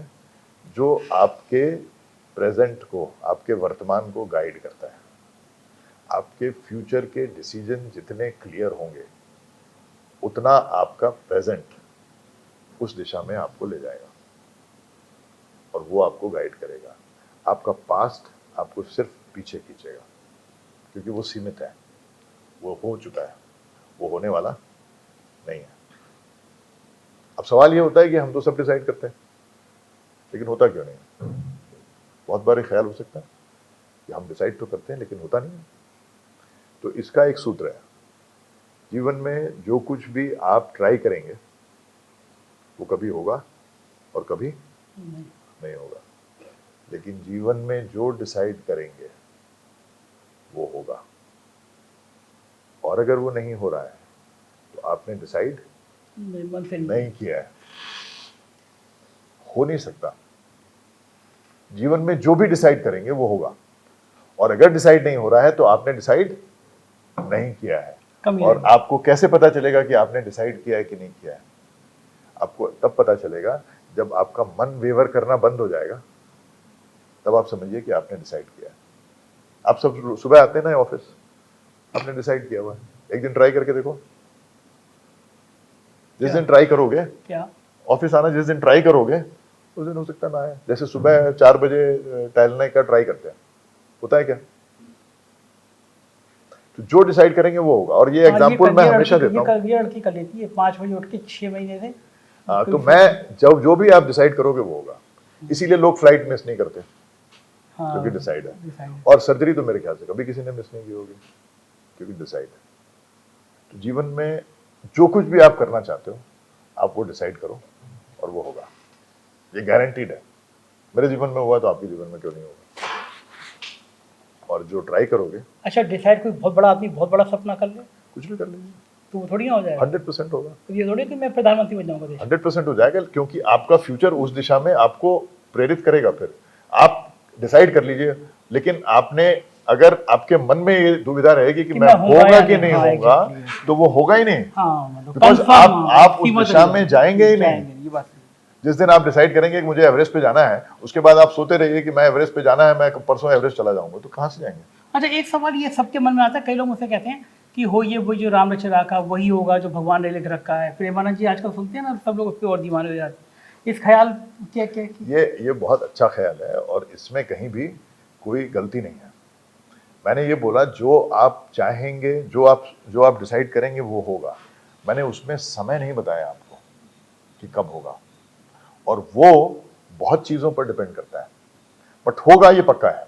जो आपके प्रेजेंट को, आपके वर्तमान को गाइड करता है। आपके फ्यूचर के डिसीजन जितने क्लियर होंगे उतना आपका प्रेजेंट उस दिशा में आपको ले जाएगा और वो आपको गाइड करेगा। आपका पास्ट आपको सिर्फ पीछे खींचेगा क्योंकि वो सीमित है, वो हो चुका है, वो होने वाला नहीं है। अब सवाल ये होता है कि हम तो सब डिसाइड करते हैं, लेकिन होता क्यों नहीं? बहुत बार ख्याल हो सकता है कि हम डिसाइड तो करते हैं लेकिन होता नहीं है। तो इसका एक सूत्र है, जीवन में जो कुछ भी आप ट्राई करेंगे वो कभी होगा और कभी नहीं होगा, लेकिन जीवन में जो डिसाइड करेंगे वो होगा। और अगर वो नहीं हो रहा है तो आपने डिसाइड नहीं किया है, हो नहीं सकता। जीवन में जो भी डिसाइड करेंगे वो होगा, और अगर डिसाइड नहीं हो रहा है तो आपने डिसाइड नहीं किया है। और आपको कैसे पता चलेगा कि आपने डिसाइड किया है कि नहीं किया है? आपको तब पता चलेगा जब आपका मन वेवर करना बंद हो जाएगा, तब आप समझिए कि आपने डिसाइड किया है। आप सब सुबह आते हैं ना ऑफिस, आपने डिसाइड किया हुआ है, एक दिन ट्राई करके देखो। जिस दिन ट्राई करोगे, क्या ऑफिस आना जिस दिन ट्राई करोगे उस दिन हो सकता ना आए। जैसे सुबह 4 बजे टहलने का ट्राई करते हैं, होता है क्या? तो जो डिसाइड करेंगे वो होगा। और ये एग्जांपल मैं हमेशा देता हूँ। ये लड़की कर लेती है 5 बजे उठ के 6 महीने से हाँ, तो मैं जब जो भी आप डिसाइड करोगे वो होगा। इसीलिए लोग फ्लाइट मिस नहीं करते, हाँ, क्योंकि डिसाइड है। decide। और सर्जरी तो मेरे ख्याल से कभी किसी ने मिस नहीं की होगी, क्योंकि डिसाइड है। तो जीवन में जो कुछ भी आप करना चाहते हो, आप वो डिसाइड करो और वो होगा, ये गारंटीड है। मेरे जीवन में हुआ तो आपके जीवन में क्यों नहीं होगा? और जो ट्राई करोगे, अच्छा, डिसाइड कोई बहुत बड़ा आदमी बहुत बड़ा सपना कर ले कुछ भी कर लीजिए, तो वो थोड़ी ना हो जाएगा। 100% होगा। तो ये थोड़ी कि मैं प्रधानमंत्री बन जाऊंगा देश। 100% हो जाएगा, क्योंकि आपका फ्यूचर उस दिशा में आपको प्रेरित करेगा। फिर आप डिसाइड कर लीजिए, लेकिन आपने, अगर आपके मन में ये दुविधा रहेगी कि मैं होऊंगा होगा या कि नहीं, नहीं हाँ, होगा, exactly। तो वो होगा ही नहीं। हाँ, मतलब बिकॉज confirm, आप उस सीमा दिशा तक में जाएंगे ही नहीं। जाएंगे, ये बात सही है। जिस दिन आप डिसाइड करेंगे कि मुझे एवरेस्ट पे जाना है, उसके बाद आप सोते रहिए कि मैं एवरेस्ट पे जाना है, मैं परसों एवरेस्ट चला जाऊंगा, तो कहां से जाएंगे? अच्छा, एक सवाल ये सबके मन में आता है, कई लोग मुझसे कहते हैं कि हो ये वो जो राम रचा का वही होगा जो भगवान ने लिख रखा है। प्रेमानंद जी आजकल सुनते हैं ना, सब लोग उस पर और दीवाने हो जाते हैं। इस ख्याल क्या क्या ये बहुत अच्छा ख्याल है, और इसमें कहीं भी कोई गलती नहीं है। मैंने ये बोला जो आप चाहेंगे, जो आप डिसाइड करेंगे वो होगा। मैंने उसमें समय नहीं बताया आपको कि कब होगा, और वो बहुत चीजों पर डिपेंड करता है, बट होगा ये पक्का है।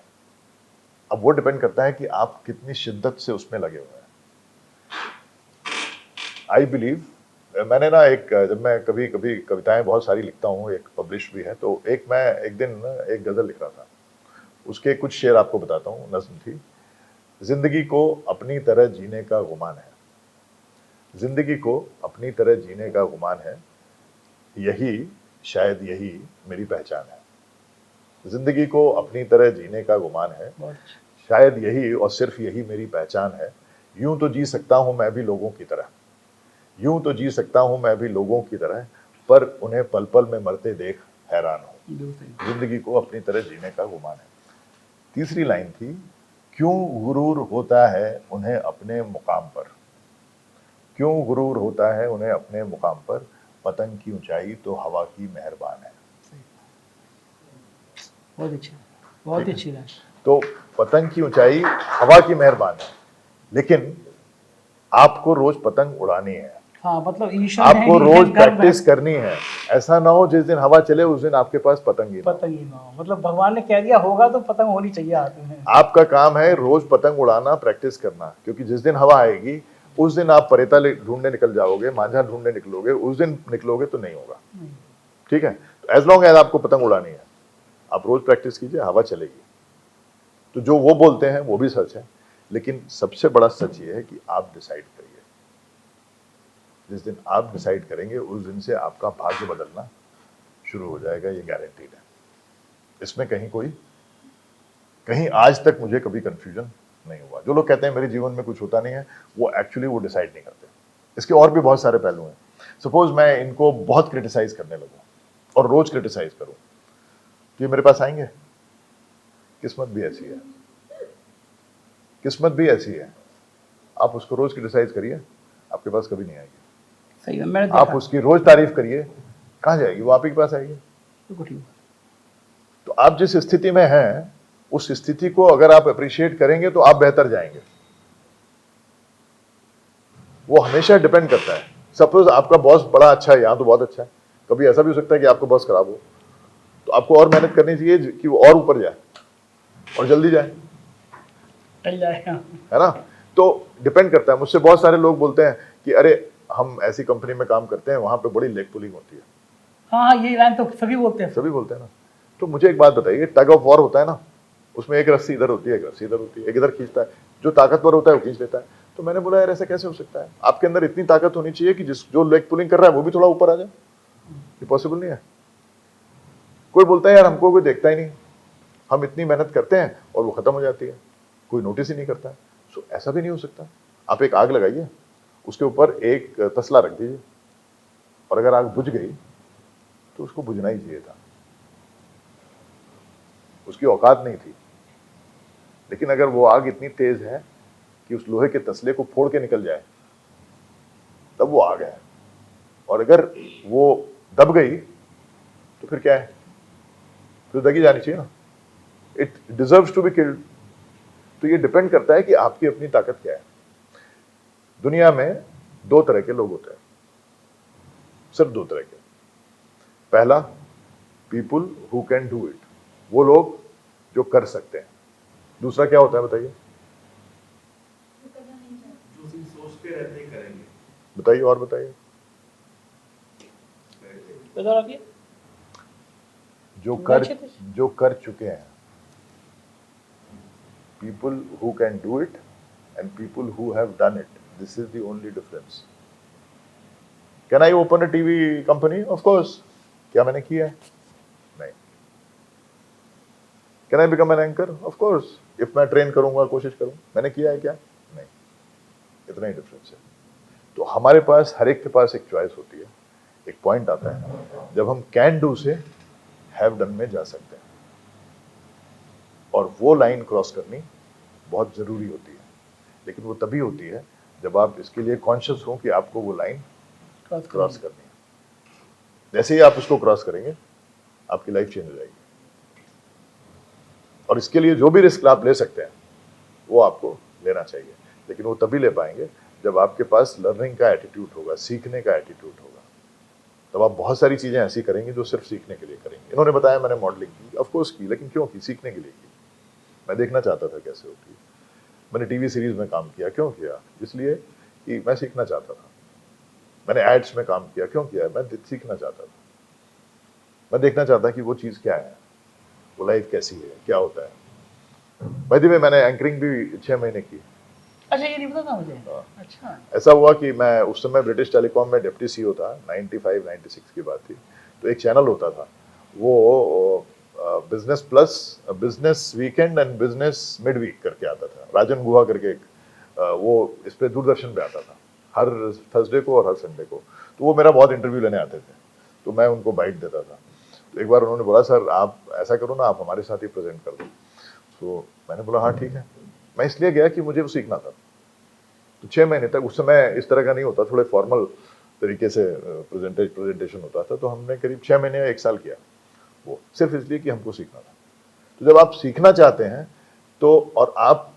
अब वो डिपेंड करता है कि आप कितनी शिद्दत से उसमें लगे हुए हैं। आई बिलीव, मैंने ना जब मैं कभी कभी कविताएं बहुत सारी लिखता हूँ, एक पब्लिश भी है, तो मैं एक दिन एक गजल लिख रहा था, उसके कुछ शेर आपको बताता हूँ। नज्म थी, जिंदगी को अपनी तरह जीने का गुमान है, जिंदगी को अपनी तरह जीने का गुमान है, यही शायद यही मेरी पहचान है। जिंदगी को अपनी तरह जीने का गुमान है, शायद यही और सिर्फ यही मेरी पहचान है। यूं तो जी सकता हूं मैं भी लोगों की तरह, यूं तो जी सकता हूं मैं भी लोगों की तरह, पर उन्हें पल पल में मरते देख हैरान हूं। जिंदगी को अपनी तरह जीने का गुमान है। तीसरी लाइन थी, क्यों गुरूर होता है उन्हें अपने मुकाम पर, क्यों गुरूर होता है उन्हें अपने मुकाम पर, पतंग की ऊंचाई तो हवा की मेहरबान है। बहुत अच्छी, बहुत अच्छी लाइन। तो पतंग की ऊंचाई हवा की मेहरबान है, लेकिन आपको रोज पतंग उड़ानी है। हाँ, मतलब ईश्वर आपको रोज प्रैक्टिस करनी है। ऐसा ना हो जिस दिन हवा चले उस दिन आपके पास पतंग ही ना हो। मतलब भगवान ने कह दिया होगा तो पतंग होनी चाहिए हाथ में। आपका काम है रोज पतंग उड़ाना, प्रैक्टिस करना, क्योंकि जिस दिन हवा आएगी उस दिन आप परेता ढूंढने निकल जाओगे, मांझा ढूंढने निकलोगे, उस दिन निकलोगे तो नहीं होगा। ठीक है, तो एज लॉन्ग एज आपको पतंग उड़ानी है, आप रोज प्रैक्टिस कीजिए, हवा चलेगी। तो जो वो बोलते हैं वो भी सच है, लेकिन सबसे बड़ा सच ये है कि आप डिसाइड करिए। जिस दिन आप डिसाइड करेंगे उस दिन से आपका भाग्य बदलना शुरू हो जाएगा, ये गारंटीड है। इसमें कहीं आज तक मुझे कभी कंफ्यूजन नहीं हुआ। जो लोग कहते हैं मेरे जीवन में कुछ होता नहीं है, वो एक्चुअली वो डिसाइड नहीं करते। इसके और भी बहुत सारे पहलू हैं। सपोज मैं इनको बहुत क्रिटिसाइज करने लगूं और रोज क्रिटिसाइज करूं, तो ये मेरे पास आएंगे? किस्मत भी ऐसी है, किस्मत भी ऐसी है। आप उसको रोज क्रिटिसाइज करिए, आपके पास कभी नहीं आएगी। सही है, मैंने आप उसकी रोज तारीफ करिए, कहां जाएगी? वो आप ही के पास आएगी। तो आप जिस स्थिति में हैं उस स्थिति को अगर आप अप्रिशिएट करेंगे तो आप बेहतर जाएंगे। वो हमेशा डिपेंड करता है। सपोज आपका बॉस बड़ा अच्छा है, यहां तो बहुत अच्छा है, कभी ऐसा भी हो सकता है कि आपका बॉस खराब हो, तो आपको और मेहनत करनी चाहिए कि वो और ऊपर जाए और जल्दी जाए, टल जाए, है ना? तो डिपेंड करता है। मुझसे बहुत सारे लोग बोलते हैं कि अरे हम ऐसी कंपनी में काम करते हैं, वहां पे बड़ी लेग पुलिंग होती है। हाँ, ये लाइन तो सभी बोलते हैं, सभी बोलते हैं ना। तो मुझे एक बात बताइए, टग ऑफ वॉर होता है ना, उसमें एक रस्सी इधर होती है, एक रस्सी इधर होती है, एक इधर खींचता है, जो ताकतवर होता है वो खींच लेता है। तो मैंने बोला यार ऐसा कैसे हो सकता है? आपके अंदर इतनी ताकत होनी चाहिए कि जो लेग पुलिंग कर रहा है वो भी थोड़ा ऊपर आ जाए। ये पॉसिबल नहीं है। कोई बोलता है यार हमको कोई देखता ही नहीं, हम इतनी मेहनत करते हैं और वो खत्म हो जाती है, कोई नोटिस ही नहीं करता है। सो ऐसा भी नहीं हो सकता। आप एक आग लगाइए, उसके ऊपर एक तसला रख दीजिए, और अगर आग बुझ गई तो उसको बुझना ही चाहिए था, उसकी औकात नहीं थी। लेकिन अगर वो आग इतनी तेज है कि उस लोहे के तसले को फोड़ के निकल जाए, तब वो आग है। और अगर वो दब गई तो फिर क्या है? फिर दगी जानी चाहिए ना। It deserves to be killed. तो ये डिपेंड करता है कि आपकी अपनी ताकत क्या है। दुनिया में दो तरह के लोग होते हैं, सिर्फ दो तरह के। पहला, people who can do it, वो लोग जो कर सकते हैं। दूसरा क्या होता है बताइए? जो चीज सोचते रहते करेंगे। बताइए और बताइए। जो कर चुके हैं, people who can do it and people who have done it, this is the only difference. Can I open a TV company? Of course. क्या मैंने किया है? नहीं। Can I become an anchor? Of course, if मैं ट्रेन करूंगा, कोशिश करूं। मैंने किया है क्या? नहीं। इतना ही डिफरेंस है। तो हमारे पास, हर एक के पास एक चॉइस होती है। एक पॉइंट आता है जब हम कैन डू से हैव डन में जा सकते हैं, और वो लाइन क्रॉस करनी बहुत जरूरी होती है। लेकिन वो तभी होती है जब आप इसके लिए कॉन्शियस हो कि आपको वो लाइन क्रॉस करनी है। जैसे ही आप उसको क्रॉस करेंगे, आपकी लाइफ चेंज हो जाएगी। और इसके लिए जो भी रिस्क आप ले सकते हैं, वो आपको लेना चाहिए। लेकिन वो तभी ले पाएंगे जब आपके पास लर्निंग का एटीट्यूड होगा, सीखने का एटीट्यूड होगा। तब आप बहुत सारी चीजें ऐसी करेंगे जो सिर्फ सीखने के लिए करेंगे। इन्होंने बताया मैंने मॉडलिंग की, ऑफ कोर्स की, लेकिन क्यों की? सीखने के लिए की। मैं देखना चाहता था कैसे होती है। मैंने टीवी सीरीज में काम किया, क्यों किया? इसलिए कि मैं सीखना चाहता था। मैंने एड्स में काम किया, क्यों किया? मैं सीखना चाहता था। मैं देखना चाहता कि वो चीज क्या है, वो लाइफ कैसी है, क्या होता है। भाई दी मैंने एंकरिंग भी 6 महीने की। अच्छा, ये नहीं पता था मुझे। अच्छा। ऐसा हुआ कि मैं उस समय ब्रिटिश टेलीकॉम में डिप्टी सीईओ था, 95-96 की बात थी। तो एक चैनल होता था, वो business plus, business weekend and business mid week करके आता था। राजन गुहा करके एक, वो इस पे दूरदर्शन पे आता था हर थर्सडे को और हर संडे को। तो वो मेरा बहुत इंटरव्यू लेने आते थे, तो मैं उनको बाइट देता था। तो एक बार उन्होंने बोला, सर आप ऐसा करो ना, आप हमारे साथ ही प्रेजेंट कर दो। तो मैंने बोला हाँ ठीक है। मैं इसलिए गया कि मुझे वो सीखना था। तो 6 महीने तक, उस समय इस तरह का नहीं होता, थोड़े फॉर्मल तरीके से प्रेजेंटेशन होता था। तो हमने करीब 6 महीने 1 साल किया, वो सिर्फ इसलिए कि हमको सीखना था। तो जब आप सीखना चाहते हैं तो, और आप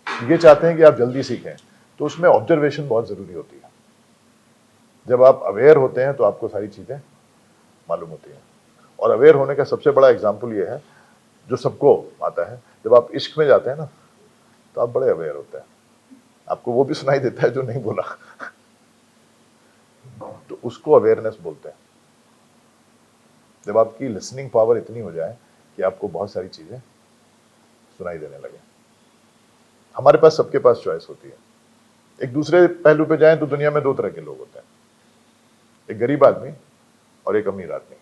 ये चाहते हैं कि आप जल्दी सीखें, तो उसमें ऑब्जर्वेशन बहुत जरूरी होती है। जब आप अवेयर होते हैं तो आपको सारी चीजें मालूम होती हैं। और अवेयर होने का सबसे बड़ा एग्जाम्पल ये है, जो सबको आता है, जब आप इश्क में जाते हैं ना, तो आप बड़े अवेयर होते हैं। आपको वो भी सुनाई देता है जो नहीं बोला। तो उसको अवेयरनेस बोलते हैं। जब आपकी लिसनिंग पावर इतनी हो जाए कि आपको बहुत सारी चीजें सुनाई देने लगे। हमारे पास, सबके पास चॉइस होती है। एक दूसरे पहलू पे जाएं तो दुनिया में 2 तरह के लोग होते हैं, एक गरीब आदमी और एक अमीर आदमी।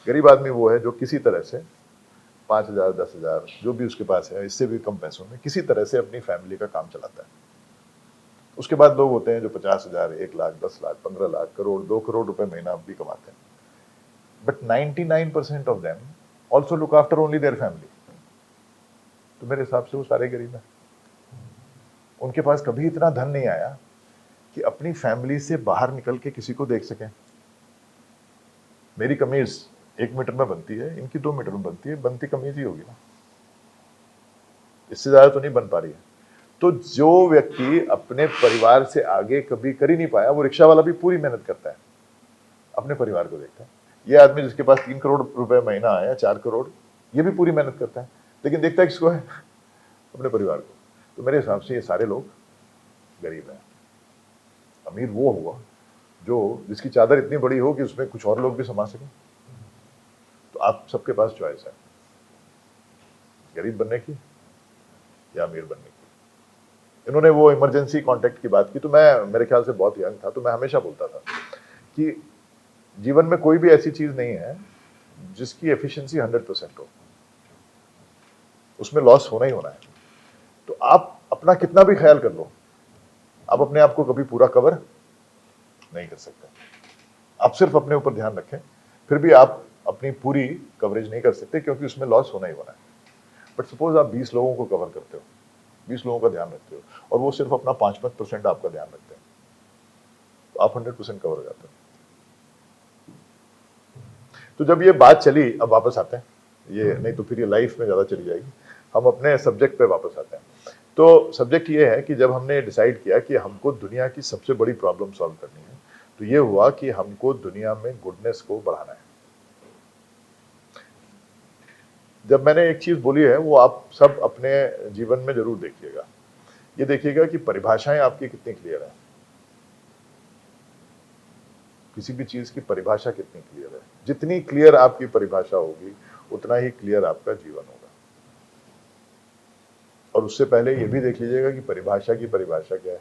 गरीब आदमी वो है जो किसी तरह से 5,000, 10,000 जो भी उसके पास है, इससे भी कम पैसों में किसी तरह से अपनी फैमिली का काम चलाता है। उसके बाद लोग होते हैं जो 50,000, 1 लाख, 10 लाख, 15 लाख, करोड़, 2 करोड़ रुपए महीना भी कमाते हैं। But 99% of them also look after only their family. तो मेरे हिसाब से वो सारे गरीब हैं। उनके पास कभी इतना धन नहीं आया कि अपनी फैमिली से बाहर निकल के किसी को देख सकें। मेरी कमीज 1 मीटर में बनती है, इनकी 2 मीटर में बनती है, बनती कमीज ही होगी ना, इससे ज्यादा तो नहीं बन पा रही है। तो जो व्यक्ति अपने परिवार से आगे कभी कर ही नहीं पाया, वो रिक्शा वाला भी पूरी मेहनत करता है, अपने परिवार को देखता है। ये आदमी जिसके पास 3 करोड़ रुपए महीना आया, 4 करोड़, ये भी पूरी मेहनत करता है, लेकिन देखता है किसको है? अपने परिवार को। तो मेरे हिसाब से ये सारे लोग गरीब हैं। अमीर वो होगा जो, जिसकी चादर इतनी बड़ी हो कि उसमें कुछ और लोग भी समा सकें। तो आप सबके पास चॉइस है, गरीब बनने की या अमीर बनने की। इन्होंने वो इमरजेंसी कॉन्टैक्ट की बात की, तो मैं, मेरे ख्याल से बहुत यंग था, तो मैं हमेशा बोलता था कि जीवन में कोई भी ऐसी चीज नहीं है जिसकी एफिशिएंसी 100% हो, उसमें लॉस होना ही होना है। तो आप अपना कितना भी ख्याल कर लो, आप अपने आप को कभी पूरा कवर नहीं कर सकते। आप सिर्फ अपने ऊपर ध्यान रखें, फिर भी आप अपनी पूरी कवरेज नहीं कर सकते, क्योंकि उसमें लॉस होना ही होना है। बट सपोज आप 20 लोगों को कवर करते हो, 20 लोगों का ध्यान रखते हो, और वो सिर्फ अपना 5% आपका ध्यान रखते हैं, तो आप 100% कवर हो जाते हो। तो जब ये बात चली, अब वापस आते हैं, ये नहीं तो फिर ये लाइफ में ज्यादा चली जाएगी। हम अपने सब्जेक्ट पे वापस आते हैं। तो सब्जेक्ट ये है कि जब हमने डिसाइड किया कि हमको दुनिया की सबसे बड़ी प्रॉब्लम सॉल्व करनी है, तो ये हुआ कि हमको दुनिया में गुडनेस को बढ़ाना है। जब मैंने एक चीज बोली है वो आप सब अपने जीवन में जरूर देखिएगा, ये देखिएगा कि परिभाषाएं आपकी कितनी क्लियर है। किसी भी चीज की परिभाषा कितनी क्लियर है, जितनी क्लियर आपकी परिभाषा होगी उतना ही क्लियर आपका जीवन होगा। और उससे पहले ये भी देख लीजिएगा कि परिभाषा की परिभाषा क्या है,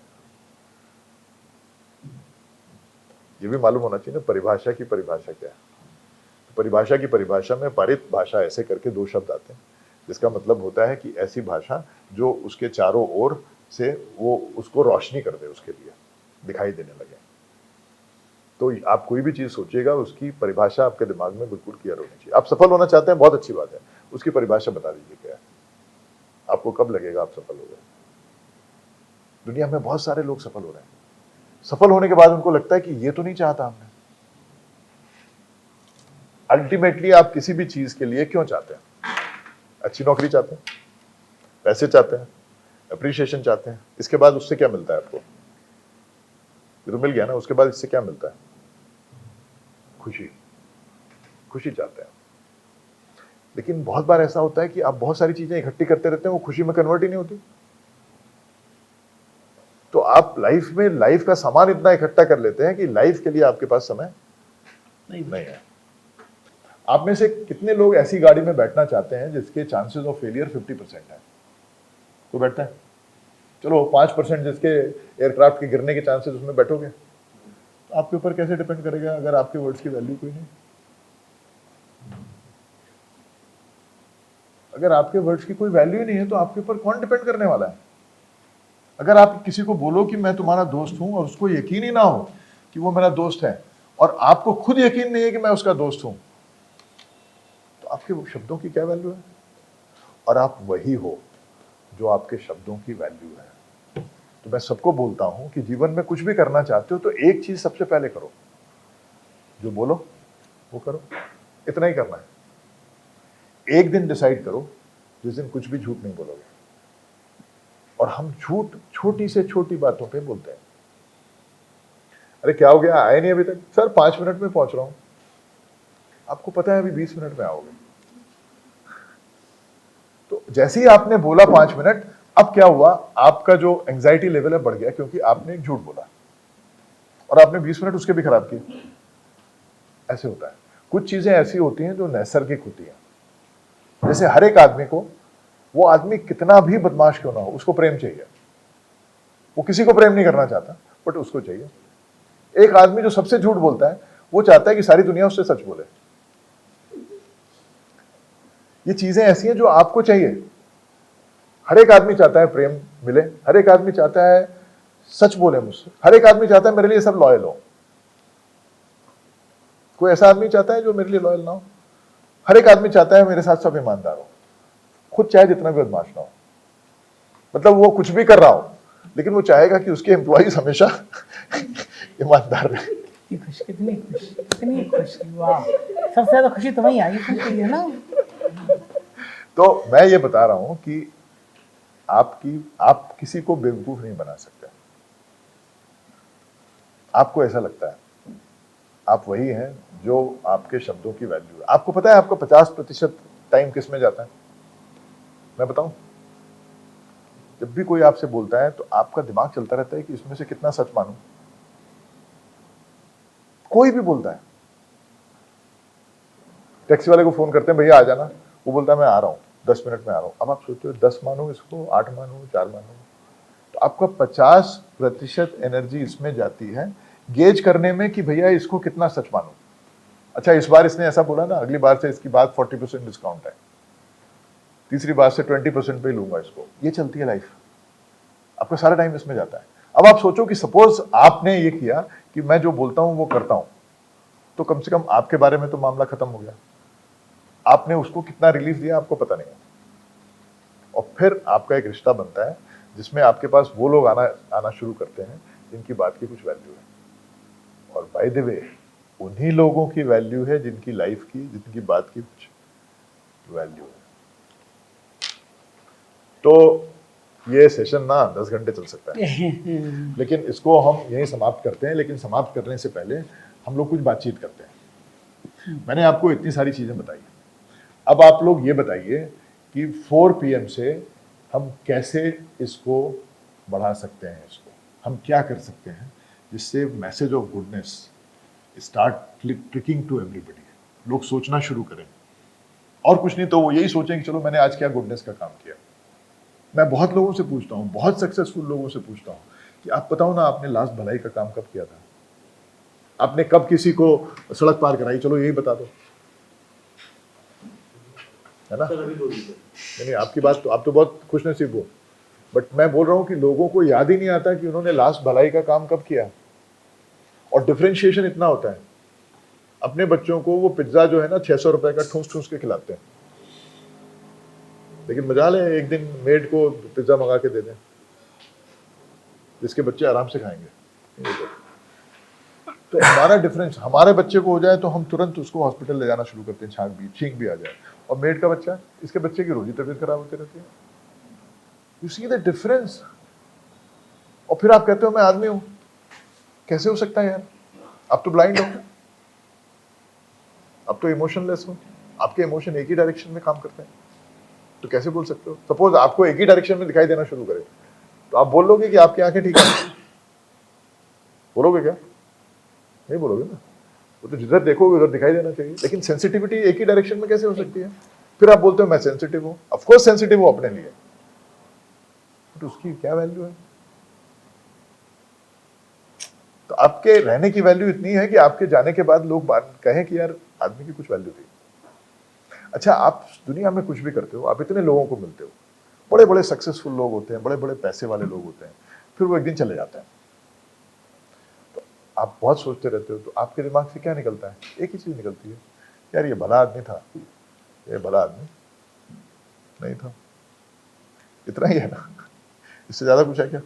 ये भी मालूम होना चाहिए ना, परिभाषा की परिभाषा क्या है। परिभाषा की परिभाषा में पारित भाषा ऐसे करके दो शब्द आते हैं, जिसका मतलब होता है कि ऐसी भाषा जो उसके चारों ओर से वो उसको रोशनी कर दे, उसके लिए दिखाई देने लगे। तो आप कोई भी चीज सोचिएगा उसकी परिभाषा आपके दिमाग में बिल्कुल क्लियर होनी चाहिए। आप सफल होना चाहते हैं, बहुत अच्छी बात है, उसकी परिभाषा बता दीजिए क्या है, आपको कब लगेगा आप सफल हो गए। दुनिया में बहुत सारे लोग सफल हो रहे हैं, सफल होने के बाद उनको लगता है कि ये तो नहीं चाहता हमने। अल्टीमेटली आप किसी भी चीज के लिए क्यों चाहते हैं? अच्छी नौकरी चाहते हैं, पैसे चाहते हैं, अप्रिशिएशन चाहते हैं, इसके बाद उससे क्या मिलता है आपको? ये तो मिल गया ना, उसके बाद इससे क्या मिलता है? खुशी। खुशी चाहते हैं। लेकिन बहुत बार ऐसा होता है कि आप बहुत सारी चीजें इकट्ठी करते रहते हैं, वो खुशी में कन्वर्ट ही नहीं होती। तो आप लाइफ में लाइफ का सामान इतना इकट्ठा कर लेते हैं कि लाइफ के लिए आपके पास समय नहीं है। आप में से कितने लोग ऐसी गाड़ी में बैठना चाहते हैं जिसके चांसेस ऑफ फेलियर 50% है? तो बैठता है, चलो 5% जिसके एयरक्राफ्ट के गिरने के चांसेस, उसमें बैठोगे? तो आपके ऊपर कैसे डिपेंड करेगा अगर आपके वर्ड्स की वैल्यू कोई नहीं? अगर आपके वर्ड्स की कोई वैल्यू ही नहीं है तो आपके ऊपर कौन डिपेंड करने वाला है? अगर आप किसी को बोलो कि मैं तुम्हारा दोस्त हूं और उसको यकीन ही ना हो कि वो मेरा दोस्त है, और आपको खुद यकीन नहीं है कि मैं उसका दोस्त हूं, तो आपके वो शब्दों की क्या वैल्यू है? और आप वही हो जो आपके शब्दों की वैल्यू है। तो मैं सबको बोलता हूं कि जीवन में कुछ भी करना चाहते हो तो एक चीज सबसे पहले करो, जो बोलो वो करो, इतना ही करना है। एक दिन डिसाइड करो जिस दिन कुछ भी झूठ नहीं बोलोगे। और हम झूठ छोटी से छोटी बातों पे बोलते हैं। अरे क्या हो गया, आए नहीं अभी तक? सर 5 मिनट में पहुंच रहा हूं। आपको पता है अभी 20 मिनट में आओगे। तो जैसे ही आपने बोला 5 मिनट, अब क्या हुआ, आपका जो एंजाइटी लेवल है बढ़ गया, क्योंकि आपने एक झूठ बोला और आपने 20 मिनट उसके भी खराब किए। ऐसे होता है। कुछ चीजें ऐसी होती हैं जो नैसर्गिक होती हैं। जैसे हर एक आदमी को, वो आदमी कितना भी बदमाश क्यों ना हो, उसको प्रेम चाहिए। वो किसी को प्रेम नहीं करना चाहता, बट उसको चाहिए। एक आदमी जो सबसे झूठ बोलता है, वो चाहता है कि सारी दुनिया उससे सच बोले। ये चीजें ऐसी हैं जो आपको चाहिए। हर एक आदमी चाहता है प्रेम मिले, हर एक आदमी चाहता है सच बोले मुझसे, हर एक आदमी चाहता है मेरे लिए सब लॉयल हो। कोई ऐसा आदमी चाहता है जो मेरे लिए लॉयल ना हो? हर एक आदमी चाहता है मेरे साथ सब ईमानदार हो, खुद चाहे जितना भी बदमाश ना हो। मतलब वो कुछ भी कर रहा हो, लेकिन वो चाहेगा कि उसके एम्प्लॉइज हमेशा ईमानदार रहे। कितनी खुशी, वाह। सबसे ज्यादा खुशी तो वही आई है ना। तो मैं ये बता रहा हूं कि आप किसी को बेवकूफ नहीं बना सकते। आपको ऐसा लगता है, आप वही हैं जो आपके शब्दों की वैल्यू है। आपको पता है आपका 50% टाइम किस में जाता है? मैं बताऊं? जब भी कोई आपसे बोलता है तो आपका दिमाग चलता रहता है कि इसमें से कितना सच मानूं। कोई भी बोलता है, टैक्सी वाले को फोन करते हैं, भैया आ जाना, वो बोलता है मैं आ रहा हूं, 10 मिनट में आ रहा हूं। अब आप सोचते हो 10 मानो इसको, 8 मानो, 4 मानो, तो आपका 50% एनर्जी इसमें जाती है गेज करने में कि भैया इसको कितना सच मानो। अच्छा इस बार इसने ऐसा बोला ना, अगली बार से इसकी बात 40% डिस्काउंट है, तीसरी बार से 20% पे लूंगा इसको। ये चलती है लाइफ, आपका सारा टाइम इसमें जाता है। अब आप सोचो कि सपोज आपने ये किया कि मैं जो बोलता हूं वो करता हूं, तो कम से कम आपके बारे में तो मामला खत्म हो गया। आपने उसको कितना रिलीफ दिया आपको पता नहीं है। और फिर आपका एक रिश्ता बनता है जिसमें आपके पास वो लोग आना शुरू करते हैं जिनकी बात की कुछ वैल्यू है। और बाय द वे उन्हीं लोगों की वैल्यू है जिनकी लाइफ की, जिनकी बात की कुछ वैल्यू है। तो ये सेशन ना 10 घंटे चल सकता है, लेकिन इसको हम यहीं समाप्त करते हैं। लेकिन समाप्त करने से पहले हम लोग कुछ बातचीत करते हैं। मैंने आपको इतनी सारी चीज़ें बताई, अब आप लोग ये बताइए कि 4 PM से हम कैसे इसको बढ़ा सकते हैं, इसको हम क्या कर सकते हैं जिससे message of goodness start trickling to everybody, लोग सोचना शुरू करें। और कुछ नहीं तो वो यही सोचें कि चलो मैंने आज क्या गुडनेस का काम किया। मैं बहुत लोगों से पूछता हूँ, बहुत सक्सेसफुल लोगों से पूछता हूँ कि आप बताओ ना, आपने लास्ट भलाई का काम कब किया था, आपने कब किसी को सड़क पार कराई, चलो यही बता दो, है ना। नहीं, आपकी बात तो, आप तो बहुत खुशनसीब हो, बट मैं बोल रहा हूँ कि लोगों को याद ही नहीं आता कि उन्होंने लास्ट भलाई का काम कब किया। और डिफरेंशिएशन इतना होता है, अपने बच्चों को वो पिज्जा जो है ना 600 रुपए का ठूस ठूस के खिलाते हैं, लेकिन मजाल है एक दिन मेड को पिज्जा मंगा के दे दें जिसके बच्चे आराम से खाएंगे। तो हमारा डिफरेंस, हमारे बच्चे को हो जाए तो हम तुरंत उसको हॉस्पिटल ले जाना शुरू करते हैं, छींक भी आ जाए, और मेड का बच्चा, इसके बच्चे की रोजी तबीयत खराब होती रहती है। You see the difference. और फिर आप कहते हो मैं आदमी हूं, कैसे हो सकता है यार, आप तो ब्लाइंड हो, आप तो इमोशनलेस हो, आपके इमोशन एक ही डायरेक्शन में काम करते हैं, तो कैसे बोल सकते हो। सपोज आपको एक ही डायरेक्शन में दिखाई देना शुरू करे तो आप बोल लोगे कि आपकी आंखें ठीक है, बोलोगे क्या? नहीं बोलोगे ना, वो तो जिधर देखोगे उधर दिखाई देना चाहिए। लेकिन सेंसिटिविटी एक ही डायरेक्शन में कैसे हो सकती है? फिर आप बोलते हो मैं सेंसिटिव हूं, ऑफ कोर्स सेंसिटिव हो अपने लिए, तो उसकी क्या वैल्यू है? तो आपके रहने की वैल्यू इतनी है कि आपके जाने के बाद लोग कहें कि यार आदमी की कुछ वैल्यू थी। अच्छा, आप दुनिया में कुछ भी करते हो, आप इतने लोगों को मिलते हो, बड़े बड़े सक्सेसफुल लोग होते हैं, बड़े बड़े पैसे वाले लोग होते हैं, फिर वो एक दिन चले जाते हैं, तो आप बहुत सोचते रहते हो, तो आपके दिमाग से क्या निकलता है? एक ही चीज निकलती है, यार ये भला आदमी था, ये भला आदमी नहीं था। इतना ही है ना, इससे ज्यादा कुछ है क्या?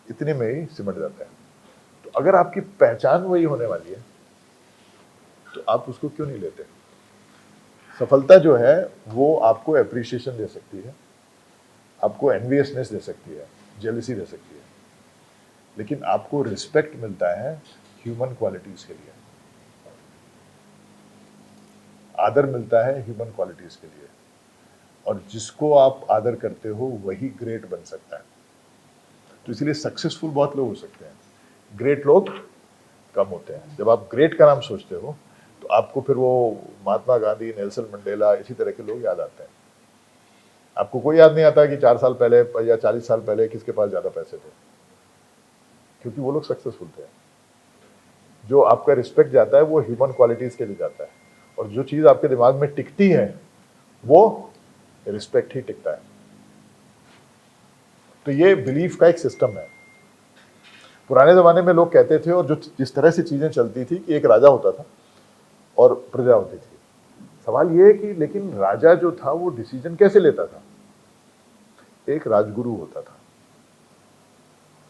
इतने में ही सिमट जाता है। तो अगर आपकी पहचान वही होने वाली है तो आप उसको क्यों नहीं लेते? सफलता जो है वो आपको एप्रिसिएशन दे सकती है, आपको एनवियसनेस दे सकती है, जेलसी दे सकती है, लेकिन आपको रिस्पेक्ट मिलता है ह्यूमन क्वालिटीज के लिए, आदर मिलता है ह्यूमन क्वालिटीज के लिए, और जिसको आप आदर करते हो वही ग्रेट बन सकता है। तो इसलिए सक्सेसफुल बहुत लोग हो सकते हैं, ग्रेट लोग कम होते हैं। जब आप ग्रेट का नाम सोचते हो तो आपको फिर वो महात्मा गांधी, नेल्सन मंडेला, इसी तरह के लोग याद आते हैं। आपको कोई याद नहीं आता कि 4 साल पहले या 40 साल पहले किसके पास ज्यादा पैसे थे, क्योंकि वो लोग सक्सेसफुल थे। जो आपका रिस्पेक्ट जाता है वो ह्यूमन क्वालिटीज के लिए जाता है, और जो चीज आपके दिमाग में टिकती है वो रिस्पेक्ट ही टिकता है। तो ये बिलीफ का एक सिस्टम है। पुराने जमाने में लोग कहते थे, और जो जिस तरह से चीजें चलती थी कि एक राजा होता था और प्रजा होती थी। सवाल ये है कि लेकिन राजा जो था वो डिसीजन कैसे लेता था? एक राजगुरु होता था,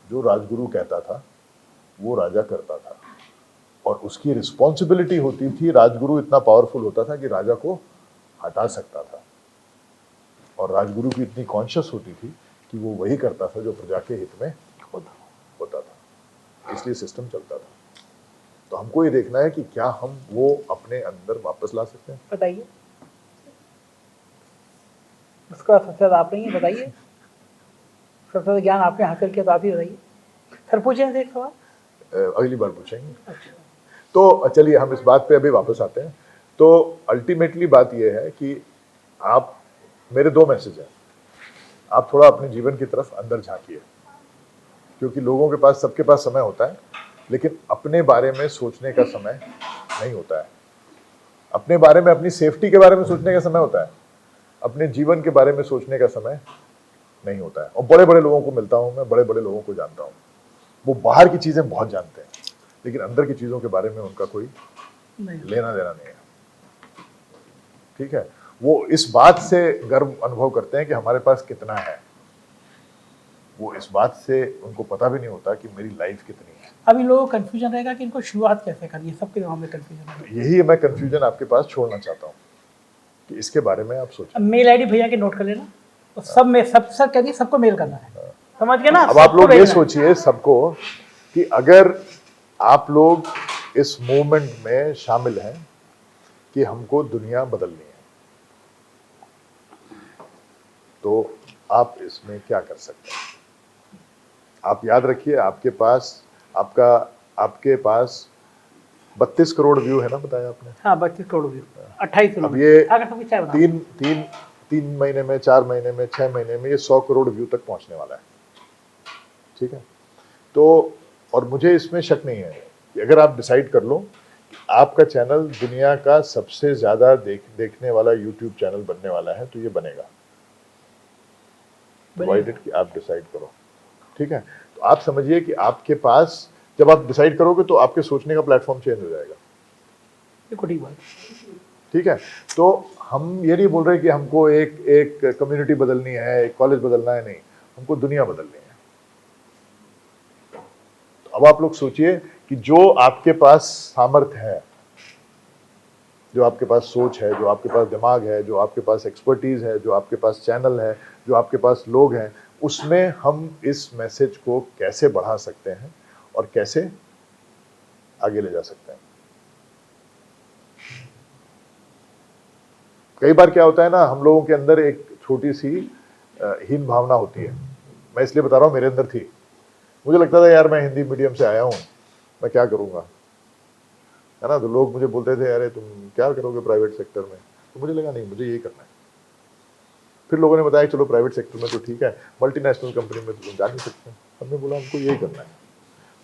जो राजगुरु कहता था वो राजा करता था, और उसकी रिस्पॉन्सिबिलिटी होती थी। राजगुरु इतना पावरफुल होता था कि राजा को हटा सकता था, और राजगुरु की इतनी कॉन्शियस होती थी कि वो वही करता था जो प्रजा के हित में होता था। इसलिए सिस्टम चलता था। तो हमको ये देखना है कि क्या हम वो अपने अंदर वापस ला सकते हैं। बताइए, उसका सबसे ज्यादा आप नहीं है, बताइए। सबसे ज्यादा ज्ञान आपने हासिल किया तो आप ही बताइए। सर पूछें एक सवाल, अगली बार पूछेंगे। तो चलिए हम इस बात पे अभी वापस आते हैं। तो अल्टीमेटली बात यह है कि आप, मेरे 2 मैसेज हैं। आप थोड़ा अपने जीवन की तरफ अंदर झांकिए, क्योंकि लोगों के पास, सबके पास समय होता है, लेकिन अपने बारे में सोचने का समय नहीं होता है। अपने बारे में, अपनी सेफ्टी के बारे में सोचने का समय होता है, अपने जीवन के बारे में सोचने का समय नहीं होता है। और बड़े बड़े लोगों को मिलता हूं मैं, बड़े बड़े लोगों को जानता हूं, वो बाहर की चीजें बहुत जानते हैं, लेकिन अंदर की चीजों के बारे में उनका कोई लेना देना नहीं है। ठीक है, वो इस बात से गर्व अनुभव करते हैं कि हमारे पास कितना है, वो इस बात से उनको पता भी नहीं होता कि मेरी लाइफ कितनी है। अभी लोगों को कंफ्यूजन रहेगा कि इनको शुरुआत कैसे करनी है, सबके दिमाग में कंफ्यूजन है। यही मैं कंफ्यूजन आपके पास छोड़ना चाहता हूँ कि इसके बारे में आप सोचें। मेल आईडी भैया के नोट कर लेना, तो सब में सब सर कह दिए सबको मेल करना है, समझ गए ना। अब आप सबको लोग ये भेजना है। सोचिए सबको कि अगर आप लोग इस मूवमेंट में शामिल हैं कि हमको दुनिया बदलनी है, तो आप इसमें क्या कर सकते हैं? आप याद रखिए आपके पास 32 करोड़ व्यू है ना, बताया आपने। हाँ 32 करोड़ व्यू, 28 करोड़। अब ये अगर सब कुछ बना तीन महीने में, 4 महीने में, 6 महीने में ये 100 करोड़ व्यू तक पहुंचने वाला है। ठीक है, तो और मुझे इसमें शक नहीं है कि अगर आप डिसाइड कर लो कि आपका चैनल दुनिया का सबसे ज्यादा देखने वाला यूट्यूब चैनल बनने वाला है, तो ये बनेगा, प्रोवाइडेड कि आप डिसाइड करो। ठीक है, तो आप समझिए कि आपके पास जब आप डिसाइड करोगे तो आपके सोचने का प्लेटफॉर्म चेंज हो जाएगा। ठीक बात। ठीक है, तो हम ये नहीं बोल रहे कि हमको एक कम्युनिटी बदलनी है, एक कॉलेज बदलना है, नहीं, हमको दुनिया बदलनी है। तो अब आप लोग सोचिए कि जो आपके पास सामर्थ्य है, जो आपके पास सोच है, जो आपके पास दिमाग है, जो आपके पास एक्सपर्टीज है, जो आपके पास चैनल है, जो आपके पास लोग हैं, उसमें हम इस मैसेज को कैसे बढ़ा सकते हैं और कैसे आगे ले जा सकते हैं। कई बार क्या होता है ना, हम लोगों के अंदर एक छोटी सी हीन भावना होती है। मैं इसलिए बता रहा हूं, मेरे अंदर थी। मुझे लगता था यार मैं हिंदी मीडियम से आया हूं, मैं क्या करूंगा, है ना। तो लोग मुझे बोलते थे अरे तुम क्या करोगे प्राइवेट सेक्टर में, तो मुझे लगा नहीं, मुझे यही करना है। फिर लोगों ने बताया चलो प्राइवेट सेक्टर में तो ठीक है, मल्टीनेशनल कंपनी में तो तुम जा नहीं सकते। हमने बोला हमको यही करना है।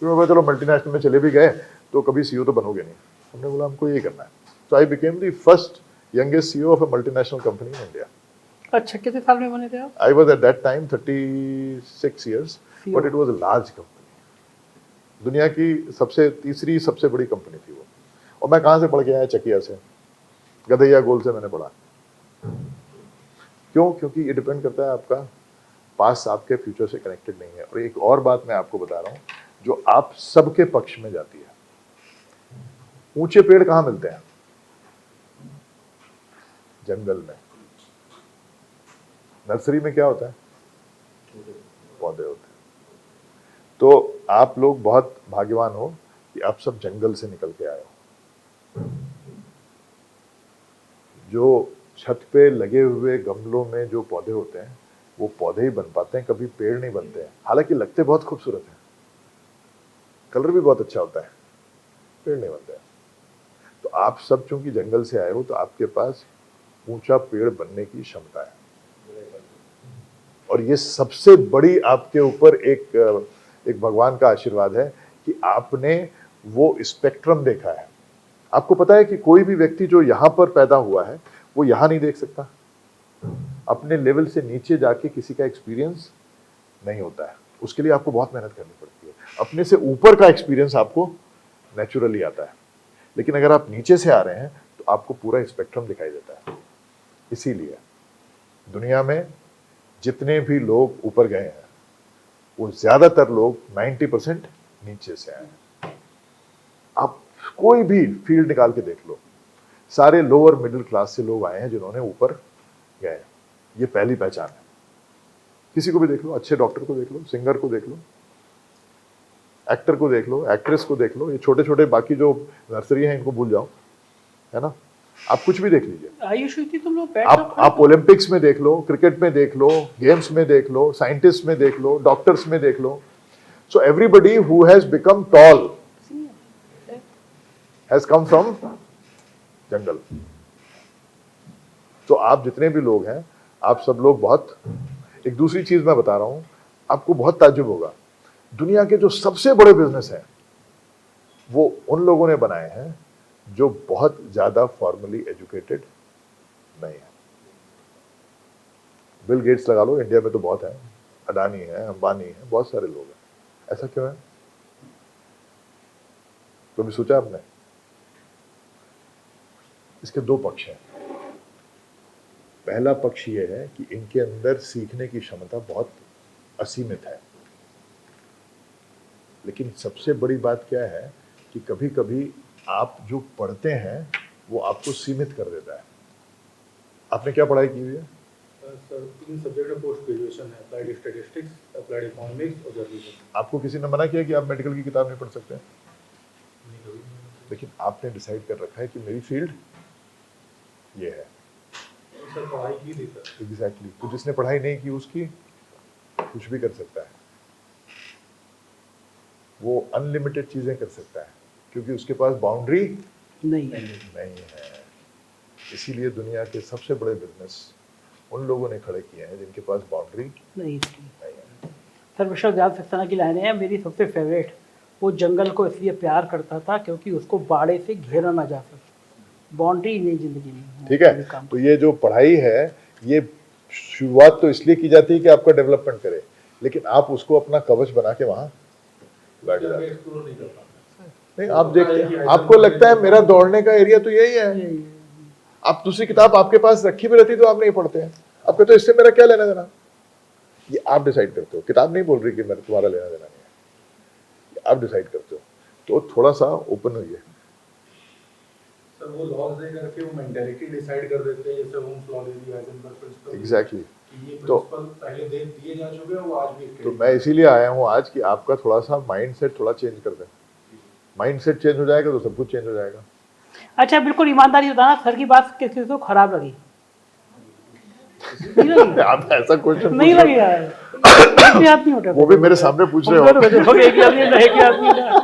फिर मैं बोला चलो मल्टीनेशनल में चले भी गए तो कभी सीईओ तो बनोगे नहीं। हमने बोला हमको यही करना है। तो I became the first youngest CEO of a multinational company in India. अच्छा, कितने साल में बने थे आप? I was at that time 36 years, but it was a large company. दुनिया की तीसरी सबसे बड़ी कंपनी थी वो। और मैं कहाँ से पढ़ के आया? चकिया से, गधैया गोल से मैंने पढ़ा। क्यों? क्योंकि ये डिपेंड करता है, आपका पास आपके फ्यूचर से कनेक्टेड नहीं है। और एक और बात मैं आपको बता रहा हूं जो आप सबके पक्ष में जाती है। ऊंचे पेड़ कहां मिलते हैं? जंगल में। नर्सरी में क्या होता है? पौधे होते हैं। तो आप लोग बहुत भाग्यवान हो कि आप सब जंगल से निकल के आए हो। जो छत पे लगे हुए गमलों में जो पौधे होते हैं वो पौधे ही बन पाते हैं, कभी पेड़ नहीं बनते हैं। हालांकि लगते बहुत खूबसूरत हैं, कलर भी बहुत अच्छा होता है, पेड़ नहीं बनते हैं। तो आप सब चूंकि जंगल से आए हो तो आपके पास ऊंचा पेड़ बनने की क्षमता है। और ये सबसे बड़ी आपके ऊपर एक भगवान का आशीर्वाद है कि आपने वो स्पेक्ट्रम देखा है। आपको पता है कि कोई भी व्यक्ति जो यहां पर पैदा हुआ है वो यहां नहीं देख सकता। अपने लेवल से नीचे जाके किसी का एक्सपीरियंस नहीं होता है, उसके लिए आपको बहुत मेहनत करनी पड़ती है। अपने से ऊपर का एक्सपीरियंस आपको नेचुरली आता है, लेकिन अगर आप नीचे से आ रहे हैं तो आपको पूरा स्पेक्ट्रम दिखाई देता है। इसीलिए दुनिया में जितने भी लोग ऊपर गए हैं वो ज्यादातर लोग 90% नीचे से आए हैं। आप कोई भी फील्ड निकाल के देख लो, सारे लोअर मिडिल क्लास से लोग आए हैं जिन्होंने ऊपर गए। ये पहली पहचान है। किसी को भी देख लो, अच्छे डॉक्टर को देख लो, सिंगर को देख लो, एक्टर को देख लो, एक्ट्रेस को देख लो। ये छोटे छोटे बाकी जो नर्सरी हैं इनको भूल जाओ, है ना। आप कुछ भी देख लीजिए। आयुष तुम लोग आप ओलंपिक्स में देख लो, क्रिकेट में देख लो, गेम्स में देख लो, साइंटिस्ट में देख लो, डॉक्टर्स में देख लो। So everybody who has become tall has come from jungle. तो आप जितने भी लोग हैं, आप सब लोग बहुत। एक दूसरी चीज मैं बता रहा हूं, आपको बहुत ताज्जुब होगा। दुनिया के जो सबसे बड़े बिजनेस हैं वो उन लोगों ने बनाए हैं जो बहुत ज्यादा फॉर्मली एजुकेटेड नहीं है। बिल गेट्स लगा लो, इंडिया में तो बहुत है, अडानी है, अंबानी है, बहुत सारे लोग हैं। ऐसा क्यों है? कभी सोचा आपने? इसके दो पक्ष हैं। पहला पक्ष यह है कि इनके अंदर सीखने की क्षमता बहुत असीमित है। लेकिन सबसे बड़ी बात क्या है कि कभी कभी आप जो पढ़ते हैं वो आपको सीमित कर देता है। आपने क्या पढ़ाई की हुई है? सर 3 सब्जेक्ट में पोस्ट ग्रेजुएशन है, अप्लाइड स्टैटिस्टिक्स, अप्लाइड इकोनॉमिक्स और जर्नलिज्म। आपको किसी ने मना किया कि आप मेडिकल की किताब नहीं पढ़ सकते? लेकिन आपने डिसाइड कर रखा है कि मेरी फील्ड ये है। सर पढ़ाई की थी सर। एग्जैक्टली। तो जिसने पढ़ाई नहीं की उसकी कुछ भी कर सकता है, वो अनलिमिटेड चीजें कर सकता है, क्योंकि उसके पास बाउंड्री नहीं नहीं है। इसीलिए दुनिया के सबसे बड़े बिजनेस उन लोगों ने खड़े किए हैं जिनके पास बाउंड्री नहीं नहीं है। सर विश्वनाथ सक्सेना की लाइनें हैं मेरी सबसे फेवरेट। वो जंगल को इसलिए प्यार करता था क्योंकि उसको बाड़े से घेरा ना जा सके। बाउंड्री नहीं जिंदगी में। ठीक है, तो ये जो पढ़ाई है ये शुरुआत तो इसलिए की जाती है कि आपका डेवलपमेंट करे, लेकिन आप उसको अपना कवच बना के वहां बैठ जाते हैं। एक्सप्लोर नहीं कर पाते। नहीं, आप देखते हैं, आपको लगता है मेरा दौड़ने का एरिया तो यही है, आप दूसरी किताब आपके पास रखी भी रहती तो आप नहीं पढ़ते हैं। आप कहते हो इससे मेरा क्या लेना देना। ये आप डिसाइड करते हो, किताब नहीं बोल रही कि मेरा तुम्हारा लेना देना नहीं है, आप डिसाइड करते हो। तो थोड़ा सा ओपन हुई है। सर वो लॉज दे करके वो मेंटालिटी डिसाइड कर देते हैं, जैसे होम्स लॉ दे दिया, हाइजेनबर्ग प्रिंसिपल। एग्जैक्टली। कि ये तो प्रिंसिपल पहले दे दिए जा चुके हैं, वो आज भी तो मैं इसीलिए आया हूँ आज कि आपका थोड़ा सा माइंड सेट थोड़ा चेंज कर दें। माइंड सेट चेंज हो जाएगा तो सब कुछ चेंज हो जाएगा। अच्छा बिल्कुल ईमानदारी से बताना, सर की बात किसी को खराब लगी? नहीं लगी? आप ऐसा क्वेश्चन नहीं लगी यार, एक भी हाथ नहीं उठा। वो भी मेरे सामने पूछ रहे हो। एक ही आदमी उठा, एक ही आदमी उठा।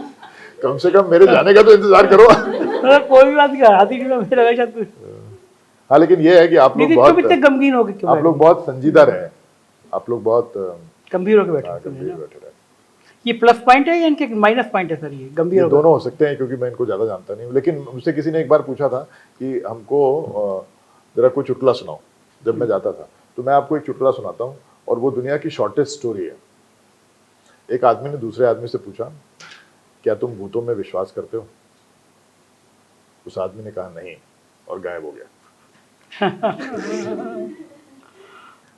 कम से कम मेरे जाने का तो इंतजार करो। मतलब कोई भी बात नहीं, हाथ ही नहीं उठा, मुझे लगा शायद कुछ। हाँ, लेकिन ये है कि आप लोग क्यों बहुत इतने गमगीन हो गए? क्यों आप लोग बहुत संजीदा रहे, आप लोग बहुत गंभीर होकर बैठे? गंभीर बैठे रहे। ये प्लस पॉइंट है या इनके माइनस पॉइंट है सर? ये गंभीर ये होकर दोनों हो सकते हैं, क्योंकि मैं इनको ज्यादा जानता नहीं हूँ। लेकिन मुझसे किसी ने एक बार पूछा था कि हमको जरा कोई चुटकुला सुनाओ जब मैं जाता था। तो मैं आपको एक चुटकुला सुनाता हूँ, और वो दुनिया की शॉर्टेस्ट स्टोरी है। एक आदमी ने दूसरे आदमी से पूछा, क्या तुम भूतों में विश्वास करते हो? उस आदमी ने कहा नहीं, और गायब हो गया।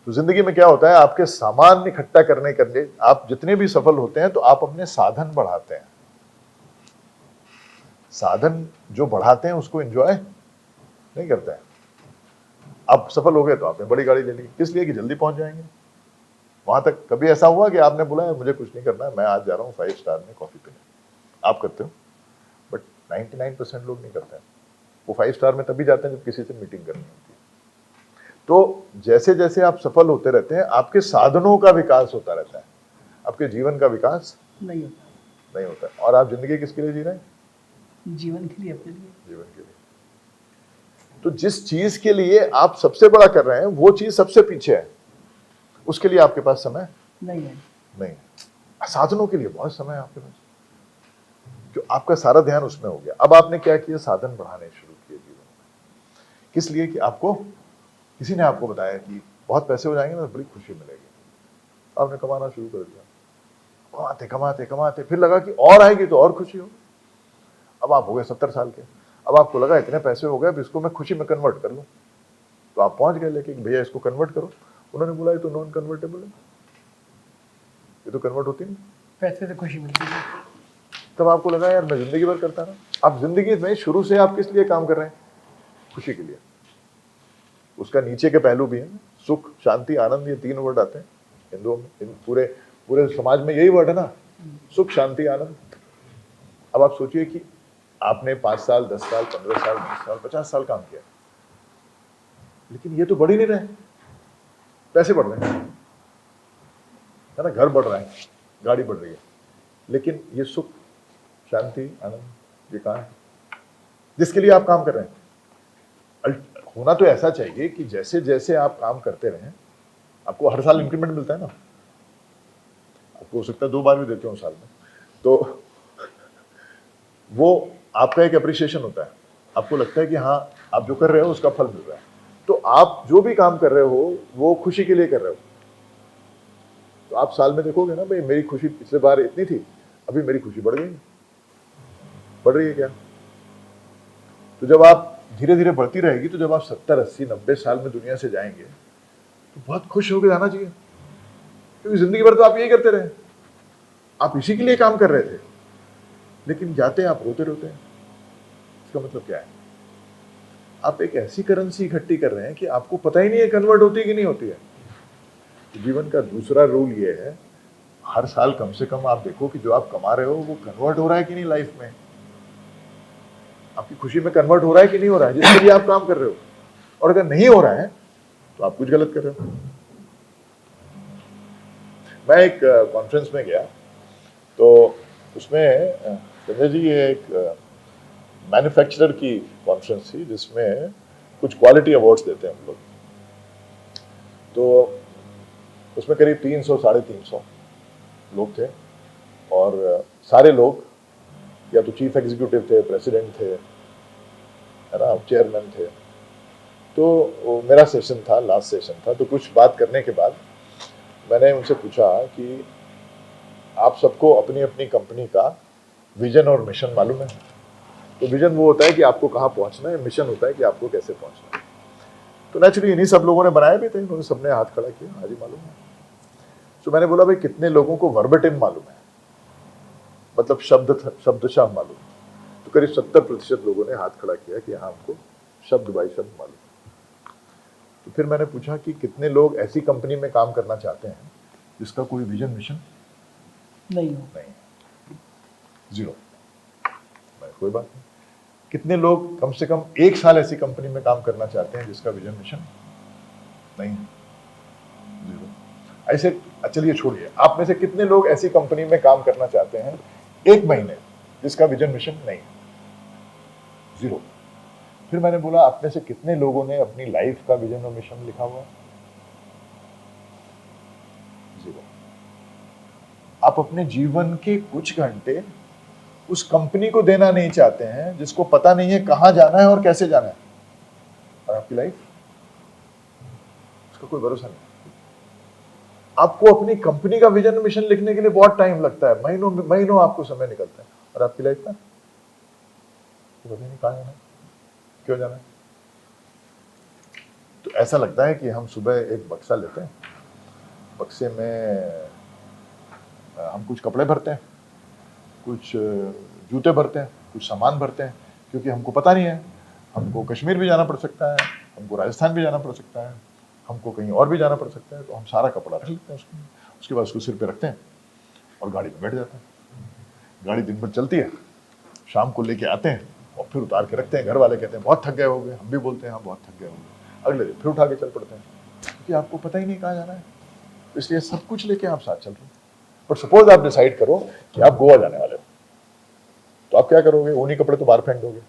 तो जिंदगी में क्या होता है, आपके सामान इकट्ठा करने के लिए आप जितने भी सफल होते हैं तो आप अपने साधन बढ़ाते हैं। साधन जो बढ़ाते हैं उसको एंजॉय नहीं करते हैं। आप सफल हो गए तो आपने बड़ी गाड़ी ले ली, किस लिए? कि जल्दी पहुंच जाएंगे वहां तक। कभी ऐसा हुआ कि आपने बोला है मुझे कुछ नहीं करना है, मैं आज जा रहा हूँ 5 स्टार में कॉफी पीने? आप करते हो, बट 99% लोग नहीं करते हैं। वो 5 स्टार में तभी जाते हैं जब किसी से मीटिंग करनी होती है। तो जैसे जैसे आप सफल होते रहते हैं, आपके साधनों का विकास होता रहता है, आपके जीवन का विकास नहीं होता। नहीं होता है। और आप जिंदगी किसके लिए जी रहे हैं? जीवन के लिए, अपने लिए। जीवन के लिए। तो जिस चीज के लिए आप सबसे बड़ा कर रहे हैं वो चीज सबसे पीछे है, उसके लिए आपके पास समय नहीं है। नहीं। साधनों के लिए बहुत समय है आपके पास, जो आपका सारा ध्यान उसमें हो गया। अब आपने क्या किया? साधन बढ़ाने शुरू किए जीवन में। किस लिए? कि आपको किसी ने आपको बताया कि बहुत पैसे हो जाएंगे ना, बड़ी खुशी मिलेगी। आपने कमाना शुरू कर दिया, कमाते कमाते कमाते फिर लगा कि और आएगी तो और खुशी हो। अब आप हो गए 70 साल के, अब आपको लगा इतने पैसे हो गए, अब इसको मैं खुशी में कन्वर्ट कर लूं। तो आप पहुंच गए लेके भैया इसको कन्वर्ट करो। उन्होंने बोला ये तो नॉन कन्वर्टेबल है, ये तो कन्वर्ट होती नहीं, पैसे से खुशी मिलती है। तब आपको लगा यार मैं जिंदगी भर करता रहा। आप जिंदगी में शुरू से आप किस लिए काम कर रहे हैं? खुशी के लिए। उसका नीचे के पहलू भी हैं, सुख शांति आनंद, ये 3 वर्ड आते हैं हिंदुओं में। पूरे पूरे समाज में यही वर्ड है ना, सुख शांति आनंद। अब आप सोचिए कि आपने 5 साल 10 साल 15 साल 20 साल 50 साल काम किया, लेकिन ये तो बढ़ ही नहीं रहे। पैसे बढ़ रहे हैं, है ना, घर बढ़ रहा है, गाड़ी बढ़ रही है, लेकिन ये सुख शांति आनंद ये कहाँ है जिसके लिए आप काम कर रहे हैं? होना तो ऐसा चाहिए कि जैसे जैसे आप काम करते रहें, आपको हर साल इंक्रीमेंट मिलता है ना। आपको हो सकता है 2 बार भी देते हो साल में, तो वो आपका एक अप्रिसिएशन होता है। आपको लगता है कि हाँ आप जो कर रहे हो उसका फल मिल रहा है। तो आप जो भी काम कर रहे हो वो खुशी के लिए कर रहे हो। तो आप साल में देखोगे ना, भाई मेरी खुशी पिछले बार इतनी थी, अभी मेरी खुशी बढ़ गई, बढ़ रही है क्या? तो जब आप धीरे धीरे बढ़ती रहेगी, तो जब आप 70 80 90 साल में दुनिया से जाएंगे तो बहुत खुश होकर जाना चाहिए, क्योंकि जिंदगी भर तो आप यही करते रहे, आप इसी के लिए काम कर रहे थे, लेकिन जाते हैं आप रोते रोते हैं। इसका मतलब क्या है? आप एक ऐसी करेंसी इकट्ठी कर रहे हैं कि आपको पता ही नहीं है कन्वर्ट होती है कि नहीं होती है। तो जीवन का दूसरा रूल ये है, हर साल कम से कम आप देखो कि जो आप कमा रहे हो वो कन्वर्ट हो रहा है कि नहीं लाइफ में, आपकी खुशी में कन्वर्ट हो रहा है कि नहीं हो रहा है जिसके लिए आप काम कर रहे हो। और अगर नहीं हो रहा है तो आप कुछ गलत कर रहे हो। मैं एक कॉन्फ्रेंस में गया तो उसमें संजय जी ये एक मैन्युफैक्चरर की कॉन्फ्रेंस थी जिसमें कुछ क्वालिटी अवार्ड्स देते हैं हम लोग। तो उसमें करीब 300 350 लोग थे और सारे लोग या तो चीफ एग्जीक्यूटिव थे, प्रेसिडेंट थे, है ना, चेयरमैन थे। तो वो मेरा सेशन था, लास्ट सेशन था। तो कुछ बात करने के बाद मैंने उनसे पूछा कि आप सबको अपनी अपनी कंपनी का विजन और मिशन मालूम है? तो विजन वो होता है कि आपको कहाँ पहुंचना है, मिशन होता है कि आपको कैसे पहुंचना है। तो नेचुरली इन्हीं सब लोगों ने बनाए भी थे, इन्होंने सबने हाथ खड़ा किया, हाँ जी मालूम है। तो मैंने बोला भाई कितने लोगों को वर्बेटिम मालूम है, मतलब शब्दशः मालूम? तो करीब 70% लोगों ने हाथ खड़ा किया कि हाँ हमको शब्द बाई शब्द मालूम। तो फिर मैंने पूछा कि कितने लोग ऐसी कंपनी में काम करना चाहते हैं जिसका कोई विजन मिशन नहीं हो। नहीं, जीरो। कोई बात नहीं। कितने लोग कम से कम 1 साल ऐसी कंपनी में काम करना चाहते हैं जिसका विजन मिशन नहीं, जीरो। ऐसे चलिए छोड़िए, आप में से कितने लोग ऐसी कंपनी में काम करना चाहते हैं 1 महीने जिसका विजन मिशन नहीं, जीरो। फिर मैंने बोला आप में से कितने लोगों ने अपनी लाइफ का विजन और मिशन लिखा हुआ है? जीरो। आप अपने जीवन के कुछ घंटे उस कंपनी को देना नहीं चाहते हैं जिसको पता नहीं है कहां जाना है और कैसे जाना है, और आपकी लाइफ, उसका कोई भरोसा नहीं। आपको अपनी कंपनी का विजन मिशन लिखने के लिए बहुत टाइम लगता है, महीनों आपको समय निकलता है, और आपकी लाइफ में पता नहीं कहां जाना है, क्यों जाना है। तो ऐसा लगता है कि हम सुबह एक बक्सा लेते हैं, बक्से में हम कुछ कपड़े भरते हैं, कुछ जूते भरते हैं, कुछ सामान भरते हैं, क्योंकि हमको पता नहीं है, हमको कश्मीर भी जाना पड़ सकता है, हमको राजस्थान भी जाना पड़ सकता है, हमको कहीं और भी जाना पड़ सकता है। तो हम सारा कपड़ा रख लेते हैं उसके बाद उसको सिर पे रखते हैं और गाड़ी में बैठ जाते हैं। गाड़ी दिन भर चलती है, शाम को लेके आते हैं और फिर उतार के रखते हैं। घर वाले कहते हैं बहुत थक गए होंगे, हम भी बोलते हैं हाँ बहुत थक गए होंगे। अगले दिन फिर उठा के चल पड़ते हैं, क्योंकि आपको पता ही नहीं कहाँ जाना है, इसलिए सब कुछ लेके आप साथ चल रहे हो। पर सपोज आप डिसाइड करो कि आप गोवा जाने वाले हो, तो आप क्या करोगे? ऊनी कपड़े तो बाहर फेंक दोगे,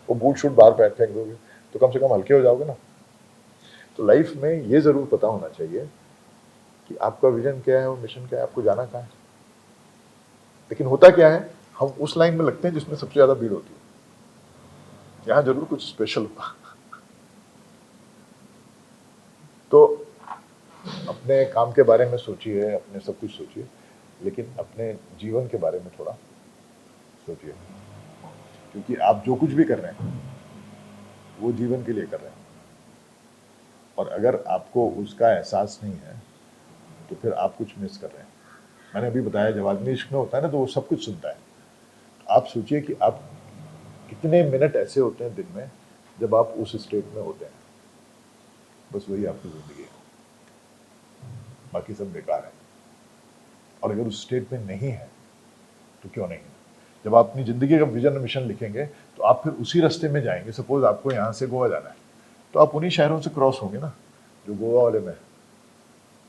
वो बूट शूट बाहर फेंक दोगे, तो कम से कम हल्के हो जाओगे ना। तो लाइफ में ये जरूर पता होना चाहिए कि आपका विजन क्या है और मिशन क्या है, आपको जाना कहाँ है। लेकिन होता क्या है, हम उस लाइन में लगते हैं जिसमें सबसे ज्यादा भीड़ होती है, यहां जरूर कुछ स्पेशल होगा। तो अपने काम के बारे में सोचिए, अपने सब कुछ सोचिए, लेकिन अपने जीवन के बारे में थोड़ा सोचिए, क्योंकि आप जो कुछ भी कर रहे हैं वो जीवन के लिए कर रहे हैं, और अगर आपको उसका एहसास नहीं है तो फिर आप कुछ मिस कर रहे हैं। मैंने अभी बताया जब आदमी इश्क में होता है ना तो वो सब कुछ सुनता है। आप सोचिए कि आप कितने मिनट ऐसे होते हैं दिन में जब आप उस स्टेट में होते हैं, बस वही आपकी जिंदगी है, बाकी सब बेकार है। और अगर उस स्टेट में नहीं है तो क्यों नहीं है? जब आप अपनी जिंदगी का विजन मिशन लिखेंगे तो आप फिर उसी रास्ते में जाएंगे। सपोज आपको यहाँ से गोवा जाना है तो आप उन्हीं शहरों से क्रॉस होंगे ना जो गोवा वाले में।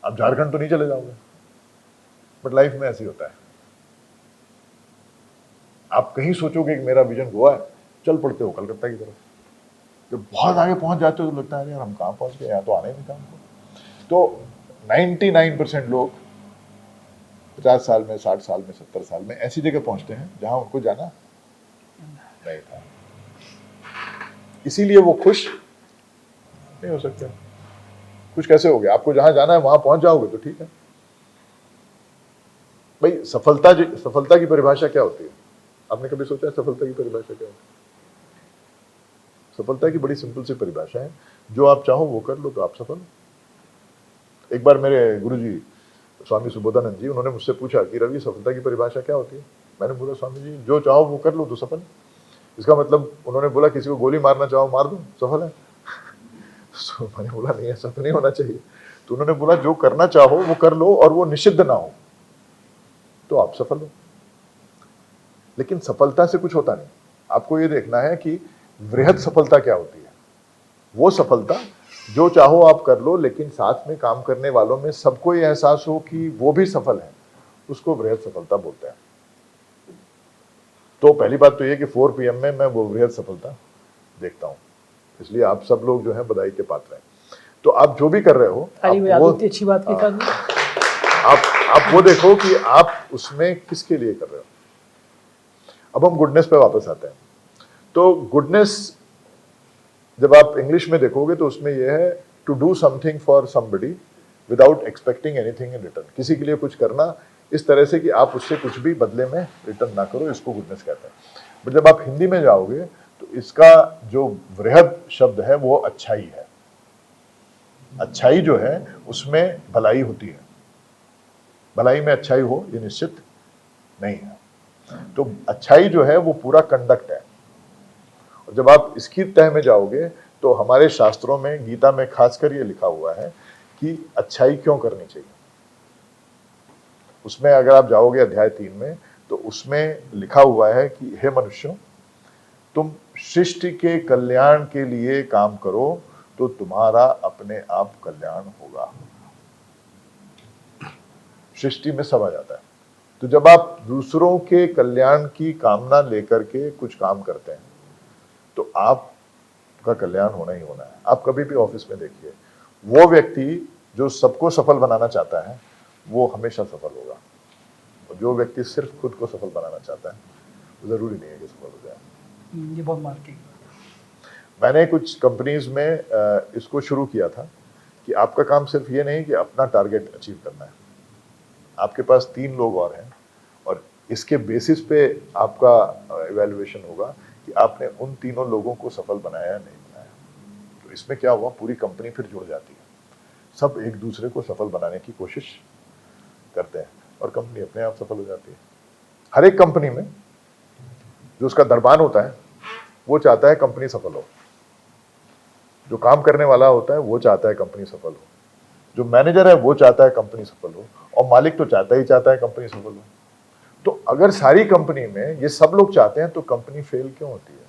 आप झारखंड तो नहीं चले जाओगे, बट लाइफ में ऐसे ही होता है। आप कहीं सोचोगे कि मेरा विजन गोवा है, चल पड़ते हो कलकत्ता की तरफ। जब बहुत आगे पहुंच जाते हो तो लगता है यार हम कहाँ पहुंच गए, यहाँ तो आने ही नहीं था हमको। तो 99% लोग 50 साल में, 60 साल में, 70 साल में ऐसी जगह पहुंचते हैं जहां उनको जाना नहीं था, इसीलिए वो खुश नहीं हो सकते। खुश कैसे हो गए? आपको जहां जाना है वहां पहुंच जाओगे तो ठीक है। भाई सफलता की परिभाषा क्या होती है? आपने कभी सोचा है सफलता की परिभाषा क्या होती है? सफलता की बड़ी सिंपल सी परिभाषा है, जो आप चाहो वो कर लो तो आप सफल। एक बार मेरे गुरुजी स्वामी सुबोधानंद जी, उन्होंने मुझसे पूछा कि रवि सफलता की परिभाषा क्या होती है? मैंने बोला स्वामी जी जो चाहो वो कर लो तो सफल। इसका मतलब उन्होंने बोला किसी को गोली मारना चाहो मार दो, सफल है। तो मैंने बोला नहीं, ऐसा तो नहीं होना चाहिए। तो उन्होंने बोला जो करना चाहो वो कर लो और वो निषिद्ध ना हो तो आप सफल हो। लेकिन सफलता से कुछ होता नहीं। आपको ये देखना है कि वृहद सफलता क्या होती है। वो सफलता जो चाहो आप कर लो, लेकिन साथ में काम करने वालों में सबको ये एहसास हो कि वो भी सफल है, उसको वृहद सफलता बोलते हैं। तो पहली बात तो ये कि 4 PM में मैं वो वृहद सफलता देखता हूं, इसलिए आप सब लोग जो है बधाई के पात्र हैं। तो आप जो भी कर रहे हो, अच्छी बात की आप वो देखो कि आप उसमें किसके लिए कर रहे हो। अब हम गुडनेस पे वापस आते हैं। तो गुडनेस जब आप इंग्लिश में देखोगे तो उसमें यह है to do something for somebody without expecting anything in return. किसी के लिए कुछ करना इस तरह से कि आप उससे कुछ भी बदले में रिटर्न ना करो, इसको गुडनेस कहते हैं। बट जब आप हिंदी में जाओगे तो इसका जो वृहद शब्द है वो अच्छाई है। अच्छाई जो है उसमें भलाई होती है। भलाई में अच्छाई हो ये निश्चित नहीं है। तो अच्छाई जो है वो पूरा कंडक्ट है। और जब आप इसकी तह में जाओगे तो हमारे शास्त्रों में, गीता में खासकर ये लिखा हुआ है कि अच्छाई क्यों करनी चाहिए। उसमें अगर आप जाओगे अध्याय 3 में तो उसमें लिखा हुआ है कि हे मनुष्यों, तुम सृष्टि के कल्याण के लिए काम करो तो तुम्हारा अपने आप कल्याण होगा। सृष्टि में सब आ जाता है। तो जब आप दूसरों के कल्याण की कामना लेकर के कुछ काम करते हैं तो आपका कल्याण होना ही होना है। आप कभी भी ऑफिस में देखिए, वो व्यक्ति जो सबको सफल बनाना चाहता है वो हमेशा सफल होगा, और जो व्यक्ति सिर्फ खुद को सफल बनाना चाहता है वो जरूरी नहीं है कि सफल हो जाए। ये बहुत मार्केट। मैंने कुछ कंपनीज में इसको शुरू किया था कि आपका काम सिर्फ ये नहीं कि अपना टारगेट अचीव करना है, आपके पास 3 लोग और हैं और इसके बेसिस पे आपका इवैल्यूएशन होगा कि आपने उन तीनों लोगों को सफल बनाया या नहीं बनाया। तो इसमें क्या हुआ, पूरी कंपनी फिर जुड़ जाती है, सब एक दूसरे को सफल बनाने की कोशिश करते हैं और कंपनी अपने आप सफल हो जाती है। हर एक कंपनी में जो उसका दरबान होता है वो चाहता है कंपनी सफल हो, जो काम करने वाला होता है वो चाहता है कंपनी सफल हो, जो मैनेजर है वो चाहता है कंपनी सफल हो, और मालिक तो चाहता है कंपनी सफल हो। तो अगर सारी कंपनी में ये सब लोग चाहते हैं तो कंपनी फेल क्यों होती है?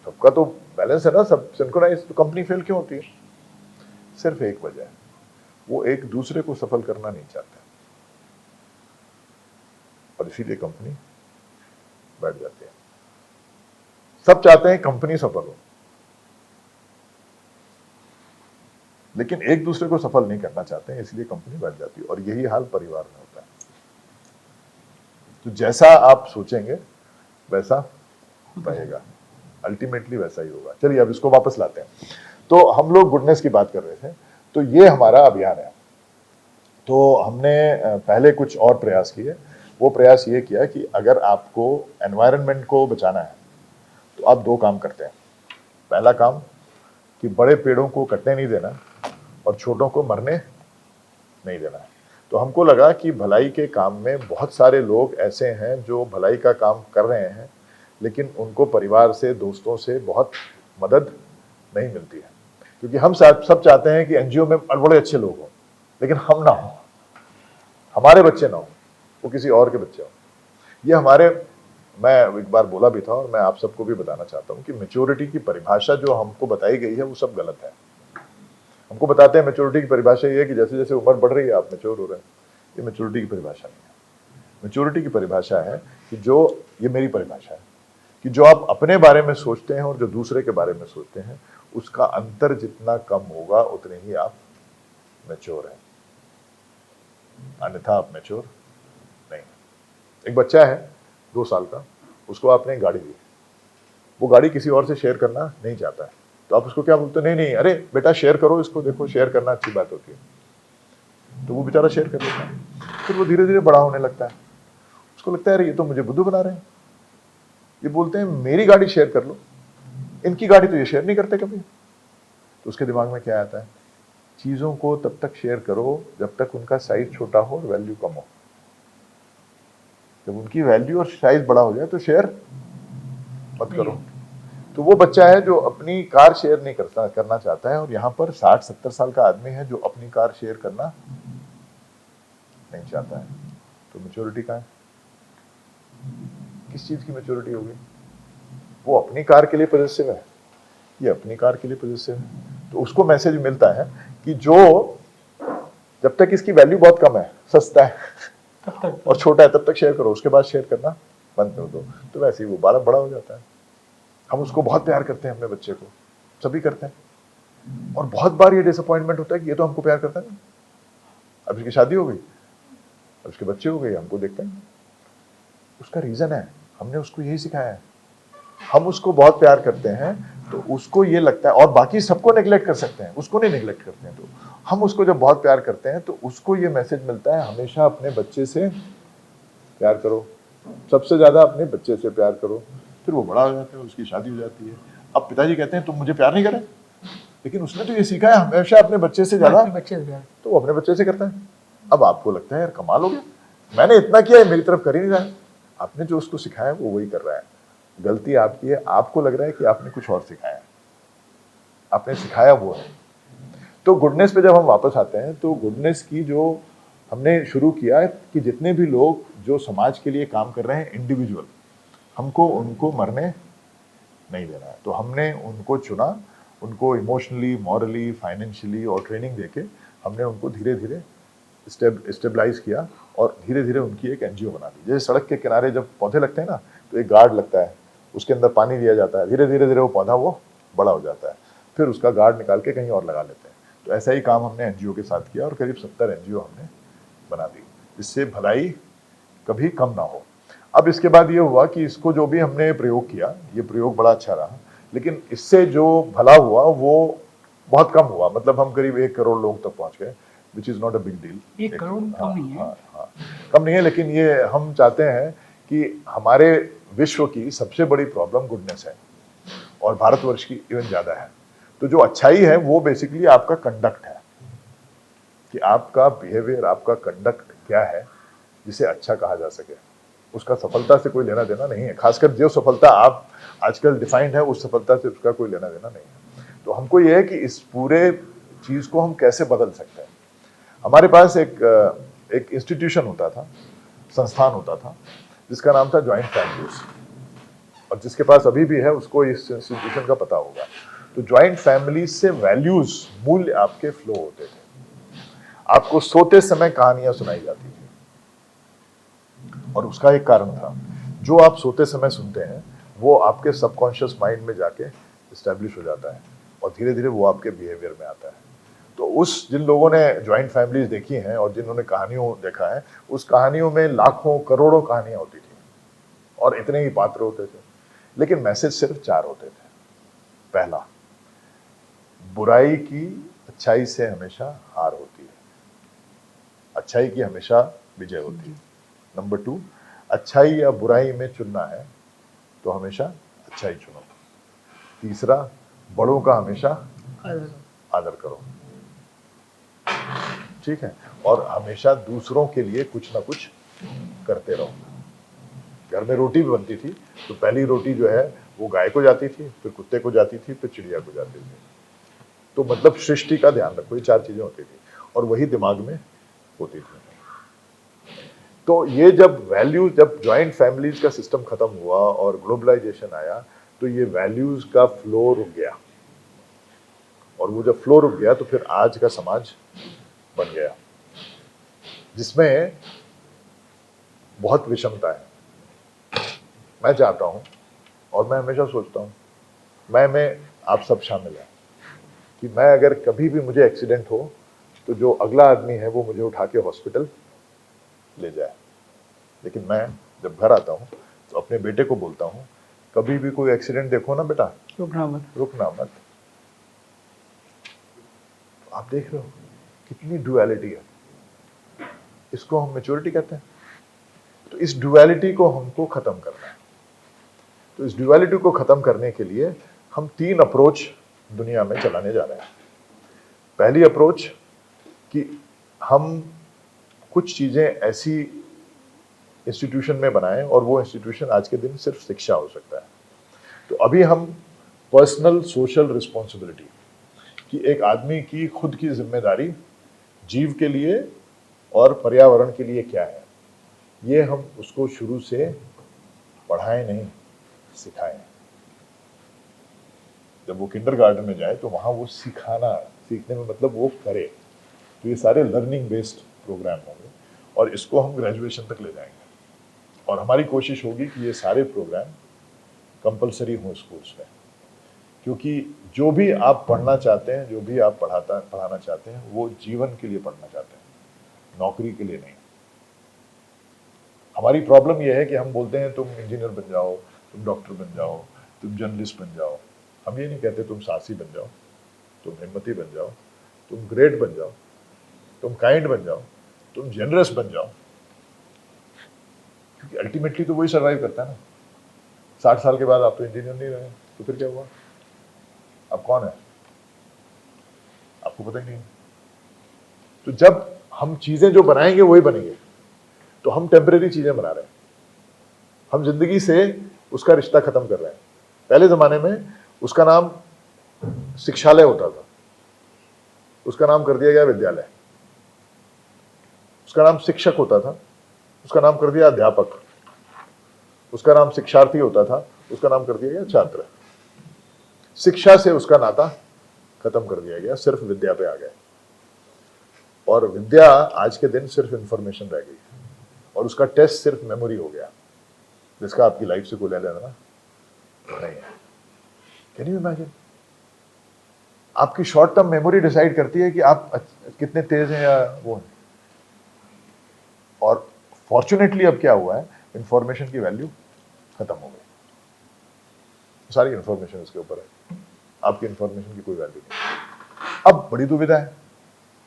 सबका तो बैलेंस है ना, सब सिंक्रोनाइज, तो कंपनी फेल क्यों होती है? सिर्फ एक वजह है, वो एक दूसरे को सफल करना नहीं चाहते और इसीलिए कंपनी बैठ जाती है। सब चाहते हैं कंपनी सफल हो, लेकिन एक दूसरे को सफल नहीं करना चाहते हैं, इसलिए कंपनी बैठ जाती है। और यही हाल परिवार में होता है। तो जैसा आप सोचेंगे वैसा रहेगा, अल्टीमेटली वैसा ही होगा। चलिए अब इसको वापस लाते हैं। तो हम लोग गुडनेस की बात कर रहे थे, तो ये हमारा अभियान है। तो हमने पहले कुछ और प्रयास किए। वो प्रयास ये किया कि अगर आपको एनवायरनमेंट को बचाना है तो आप 2 काम करते हैं। पहला काम कि बड़े पेड़ों को कटने नहीं देना और छोटों को मरने नहीं देना है। तो हमको लगा कि भलाई के काम में बहुत सारे लोग ऐसे हैं जो भलाई का काम कर रहे हैं, लेकिन उनको परिवार से, दोस्तों से बहुत मदद नहीं मिलती है। क्योंकि हम सब चाहते हैं कि एनजीओ में बड़े अच्छे लोग हों, लेकिन हम ना हो, हमारे बच्चे ना हो, वो किसी और के बच्चे हों। ये हमारे, मैं एक बार बोला भी था और मैं आप सबको भी बताना चाहता हूँ कि मैच्योरिटी की परिभाषा जो हमको बताई गई है वो सब गलत है। हमको बताते हैं मैच्योरिटी की परिभाषा ये है कि जैसे जैसे उम्र बढ़ रही है आप मैच्योर हो रहे हैं। ये मैच्योरिटी की परिभाषा नहीं है। मैच्योरिटी की परिभाषा है कि जो, ये मेरी परिभाषा है, कि जो आप अपने बारे में सोचते हैं और जो दूसरे के बारे में सोचते हैं उसका अंतर जितना कम होगा उतने ही आप मैच्योर हैं, अन्यथा आप मैच्योर नहीं। एक बच्चा है 2 साल का, उसको आपने गाड़ी दी, वो गाड़ी किसी और से शेयर करना नहीं चाहता है, तो आप उसको क्या बोलते हैं? नहीं नहीं, अरे बेटा शेयर करो इसको, देखो शेयर करना अच्छी बात होती है। तो वो बेचारा शेयर कर देता है। फिर वो धीरे धीरे बड़ा होने लगता है, उसको लगता है अरे ये तो मुझे बुद्धू बना रहे हैं, ये बोलते हैं मेरी गाड़ी शेयर कर लो, इनकी गाड़ी तो ये शेयर नहीं करते कभी। तो उसके दिमाग में क्या आता है? चीजों को तब तक शेयर करो जब तक उनका साइज छोटा हो और वैल्यू कम हो। जब उनकी वैल्यू और साइज बड़ा हो जाए तो शेयर मत करो। तो वो बच्चा है जो अपनी कार शेयर नहीं करना चाहता है, और यहाँ पर 60-70 साल का आदमी है जो अपनी कार शेयर करना नहीं चाहता है। तो मैच्योरिटी कहाँ है? किस चीज की मैच्योरिटी होगी? वो अपनी कार के लिए पॉजिटिव है, ये अपनी कार के लिए पॉजिटिव है। तो उसको मैसेज मिलता है कि जो जब तक इसकी वैल्यू बहुत कम है, सस्ता है तब तक और छोटा है, तब तक शेयर करो, उसके बाद शेयर करना बंद कर दो। तो वैसे ही वो बड़ा हो जाता है। हम उसको बहुत प्यार करते हैं, अपने बच्चे को, सभी करते हैं, और बहुत बार ये डिसअपॉइंटमेंट होता है कि ये तो हमको प्यार करता नहीं। अब इसकी शादी हो गई, अब इसके बच्चे हो गए, हमको देखते हैं। उसका रीजन है, हमने उसको यही सिखाया है। हम उसको बहुत प्यार करते हैं तो उसको ये लगता है, और बाकी सबको नेग्लेक्ट कर सकते हैं, उसको नहीं नेग्लेक्ट करते हैं। तो हम उसको जब बहुत प्यार करते हैं तो उसको ये मैसेज मिलता है, हमेशा अपने बच्चे से प्यार करो, सबसे ज्यादा अपने बच्चे से प्यार करो। फिर वो बड़ा हो जाता है, उसकी शादी हो जाती है। अब पिताजी कहते हैं तुम मुझे प्यार नहीं करे, लेकिन उसने तो ये सीखा है हमेशा अपने बच्चे से ज्यादा, बच्चे से प्यार। तो वो अपने बच्चे से करता है। अब आपको लगता है यार कमाल हो गया, मैंने इतना किया है, मेरी तरफ कर ही नहीं रहा है। आपने जो उसको सिखाया है वो वही कर रहा है। गलती आपकी है, आपको लग रहा है कि आपने कुछ और सिखाया है, आपने सिखाया वो है। तो गुडनेस पे जब हम वापस आते हैं, तो गुडनेस की जो हमने शुरू किया है कि जितने भी लोग जो समाज के लिए काम कर रहे हैं इंडिविजुअल, हमको उनको मरने नहीं देना है। तो हमने उनको चुना, उनको इमोशनली, मॉरली, फाइनेंशियली और ट्रेनिंग देके हमने उनको धीरे धीरे स्टेबलाइज किया, और धीरे धीरे उनकी एक एनजीओ बना दी। जैसे सड़क के किनारे जब पौधे लगते हैं ना, तो एक गार्ड लगता है, उसके अंदर पानी दिया जाता है, धीरे धीरे वो पौधा वो बड़ा हो जाता है, फिर उसका गार्ड निकाल के कहीं और लगा लेते हैं। तो ऐसा ही काम हमने एनजीओ के साथ किया, और करीब 70 एनजीओ हमने बना दी, जिससे भलाई कभी कम ना हो। अब इसके बाद ये हुआ कि इसको जो भी हमने प्रयोग किया, ये प्रयोग बड़ा अच्छा रहा, लेकिन इससे जो भला हुआ वो बहुत कम हुआ। मतलब हम करीब 1 करोड़ लोग तक पहुंच गए, which is not a big deal. 1 crore कम नहीं है। हाँ, कम नहीं है, लेकिन ये हम चाहते हैं कि हमारे विश्व की सबसे बड़ी प्रॉब्लम गुडनेस है, और भारतवर्ष की इवन ज्यादा है। तो जो अच्छाई है वो बेसिकली आपका कंडक्ट है, कि आपका बिहेवियर, आपका कंडक्ट क्या है जिसे अच्छा कहा जा सके। उसका सफलता से कोई लेना देना नहीं है, खासकर जो सफलता आप आजकल डिफाइंड है, उस सफलता से उसका कोई लेना देना नहीं है। तो हमको ये है कि इस पूरे चीज को हम कैसे बदल सकते हैं। हमारे पास एक इंस्टीट्यूशन होता था, संस्थान होता था, जिसका नाम था जॉइंट फैमिलीज, और जिसके पास अभी भी है उसको इस इंस्टीट्यूशन का पता होगा। तो जॉइंट फैमिलीज से वैल्यूज, मूल्य आपके फ्लो होते थे। आपको सोते समय कहानियां सुनाई जाती थी, और उसका एक कारण था, जो आप सोते समय सुनते हैं वो आपके सबकॉन्शियस माइंड में जाके एस्टेब्लिश हो जाता है, और धीरे धीरे वो आपके बिहेवियर में आता है। तो उस जिन लोगों ने जॉइंट फैमिलीज देखी हैं और जिन्होंने कहानियों देखा है, उस कहानियों में लाखों करोड़ों कहानियां होती थी, और इतने ही पात्र होते थे, लेकिन मैसेज सिर्फ 4 होते थे। पहला, बुराई की अच्छाई से हमेशा हार होती है, अच्छाई की हमेशा विजय होती है। नंबर 2, अच्छाई या बुराई में चुनना है तो हमेशा अच्छाई चुनो। तीसरा, बड़ों का हमेशा आदर करो, ठीक है, और हमेशा दूसरों के लिए कुछ ना कुछ करते रहो। घर में रोटी भी बनती थी तो पहली रोटी जो है वो गाय को जाती थी, फिर कुत्ते को जाती थी, फिर चिड़िया को जाती थी। तो मतलब सृष्टि का ध्यान रखो, ये 4 चीजें होती थी, और वही दिमाग में होती थी। तो ये जब वैल्यू, जब जॉइंट फैमिलीज का सिस्टम खत्म हुआ और ग्लोबलाइजेशन आया, तो ये वैल्यूज का फ्लो रुक गया, और वो जब फ्लो रुक गया तो फिर आज का समाज बन गया, जिसमें बहुत विषमता है। मैं चाहता हूं, और मैं हमेशा सोचता हूं, मैं आप सब शामिल हैं, कि मैं अगर कभी भी मुझे एक्सीडेंट हो तो जो अगला आदमी है वो मुझे उठा के हॉस्पिटल ले जाए। लेकिन मैं जब घर आता हूं तो अपने बेटे को बोलता हूं, कभी भी कोई एक्सीडेंट देखो ना बेटा, रुकना मत। आप देख रहे हो कितनी डुअलिटी है, इसको हम मैच्योरिटी कहते हैं। तो इस डुअलिटी को हमको खत्म करना है। तो इस डुअलिटी को खत्म करने के लिए हम 3 अप्रोच दुनिया में चलाने जा रहे हैं। पहली अप्रोच कि हम कुछ चीजें ऐसी इंस्टीट्यूशन में बनाएं, और वो इंस्टीट्यूशन आज के दिन सिर्फ शिक्षा हो सकता है। तो अभी हम पर्सनल सोशल रिस्पॉन्सिबिलिटी कि एक आदमी की खुद की जिम्मेदारी जीव के लिए और पर्यावरण के लिए क्या है, ये हम उसको शुरू से पढ़ाएं नहीं, सिखाएं। जब वो किंडरगार्टन में जाए तो वहाँ वो सीखने में मतलब वो करे। तो ये सारे लर्निंग बेस्ड प्रोग्राम होंगे और इसको हम ग्रेजुएशन तक ले जाएंगे और हमारी कोशिश होगी कि ये सारे प्रोग्राम कंपलसरी हों स्कूल्स में, क्योंकि जो भी आप पढ़ना चाहते हैं, जो भी आप पढ़ाना चाहते हैं, वो जीवन के लिए पढ़ना चाहते हैं, नौकरी के लिए नहीं। हमारी प्रॉब्लम यह है कि हम बोलते हैं तुम इंजीनियर बन जाओ, तुम डॉक्टर बन जाओ, तुम जर्नलिस्ट बन जाओ। हम ये नहीं कहते तुम साहसी बन जाओ, तुम हिम्मती बन जाओ, तुम ग्रेट बन जाओ, तुम काइंड बन जाओ, तुम जेनरस बन जाओ, क्योंकि अल्टीमेटली तो वही सर्वाइव करता है ना। 60 साल के बाद आप तो इंजीनियर नहीं रहे, तो फिर क्या हुआ? आप कौन है? आपको पता ही नहीं। तो जब हम चीजें जो बनाएंगे वही बनेंगे, तो हम टेम्परेरी चीजें बना रहे हैं, हम जिंदगी से उसका रिश्ता खत्म कर रहे हैं। पहले जमाने में उसका नाम शिक्षालय होता था, उसका नाम कर दिया गया विद्यालय। उसका नाम शिक्षक होता था, उसका नाम कर दिया अध्यापक। उसका नाम शिक्षार्थी होता था, उसका नाम कर दिया गया छात्र। शिक्षा से उसका नाता खत्म कर दिया गया, सिर्फ विद्या पे आ गए। और विद्या आज के दिन सिर्फ इंफॉर्मेशन रह गई और उसका टेस्ट सिर्फ मेमोरी हो गया, जिसका आपकी लाइफ से कोई लेना देना नहीं है। Can you imagine? आपकी शॉर्ट टर्म मेमोरी डिसाइड करती है कि आप कितने तेज हैं या वो हैं। और फॉर्चुनेटली अब क्या हुआ है, इंफॉर्मेशन की वैल्यू खत्म हो गई। सारी इंफॉर्मेशन इसके ऊपर है, आपकी इंफॉर्मेशन की कोई वैल्यू नहीं। अब बड़ी दुविधा है,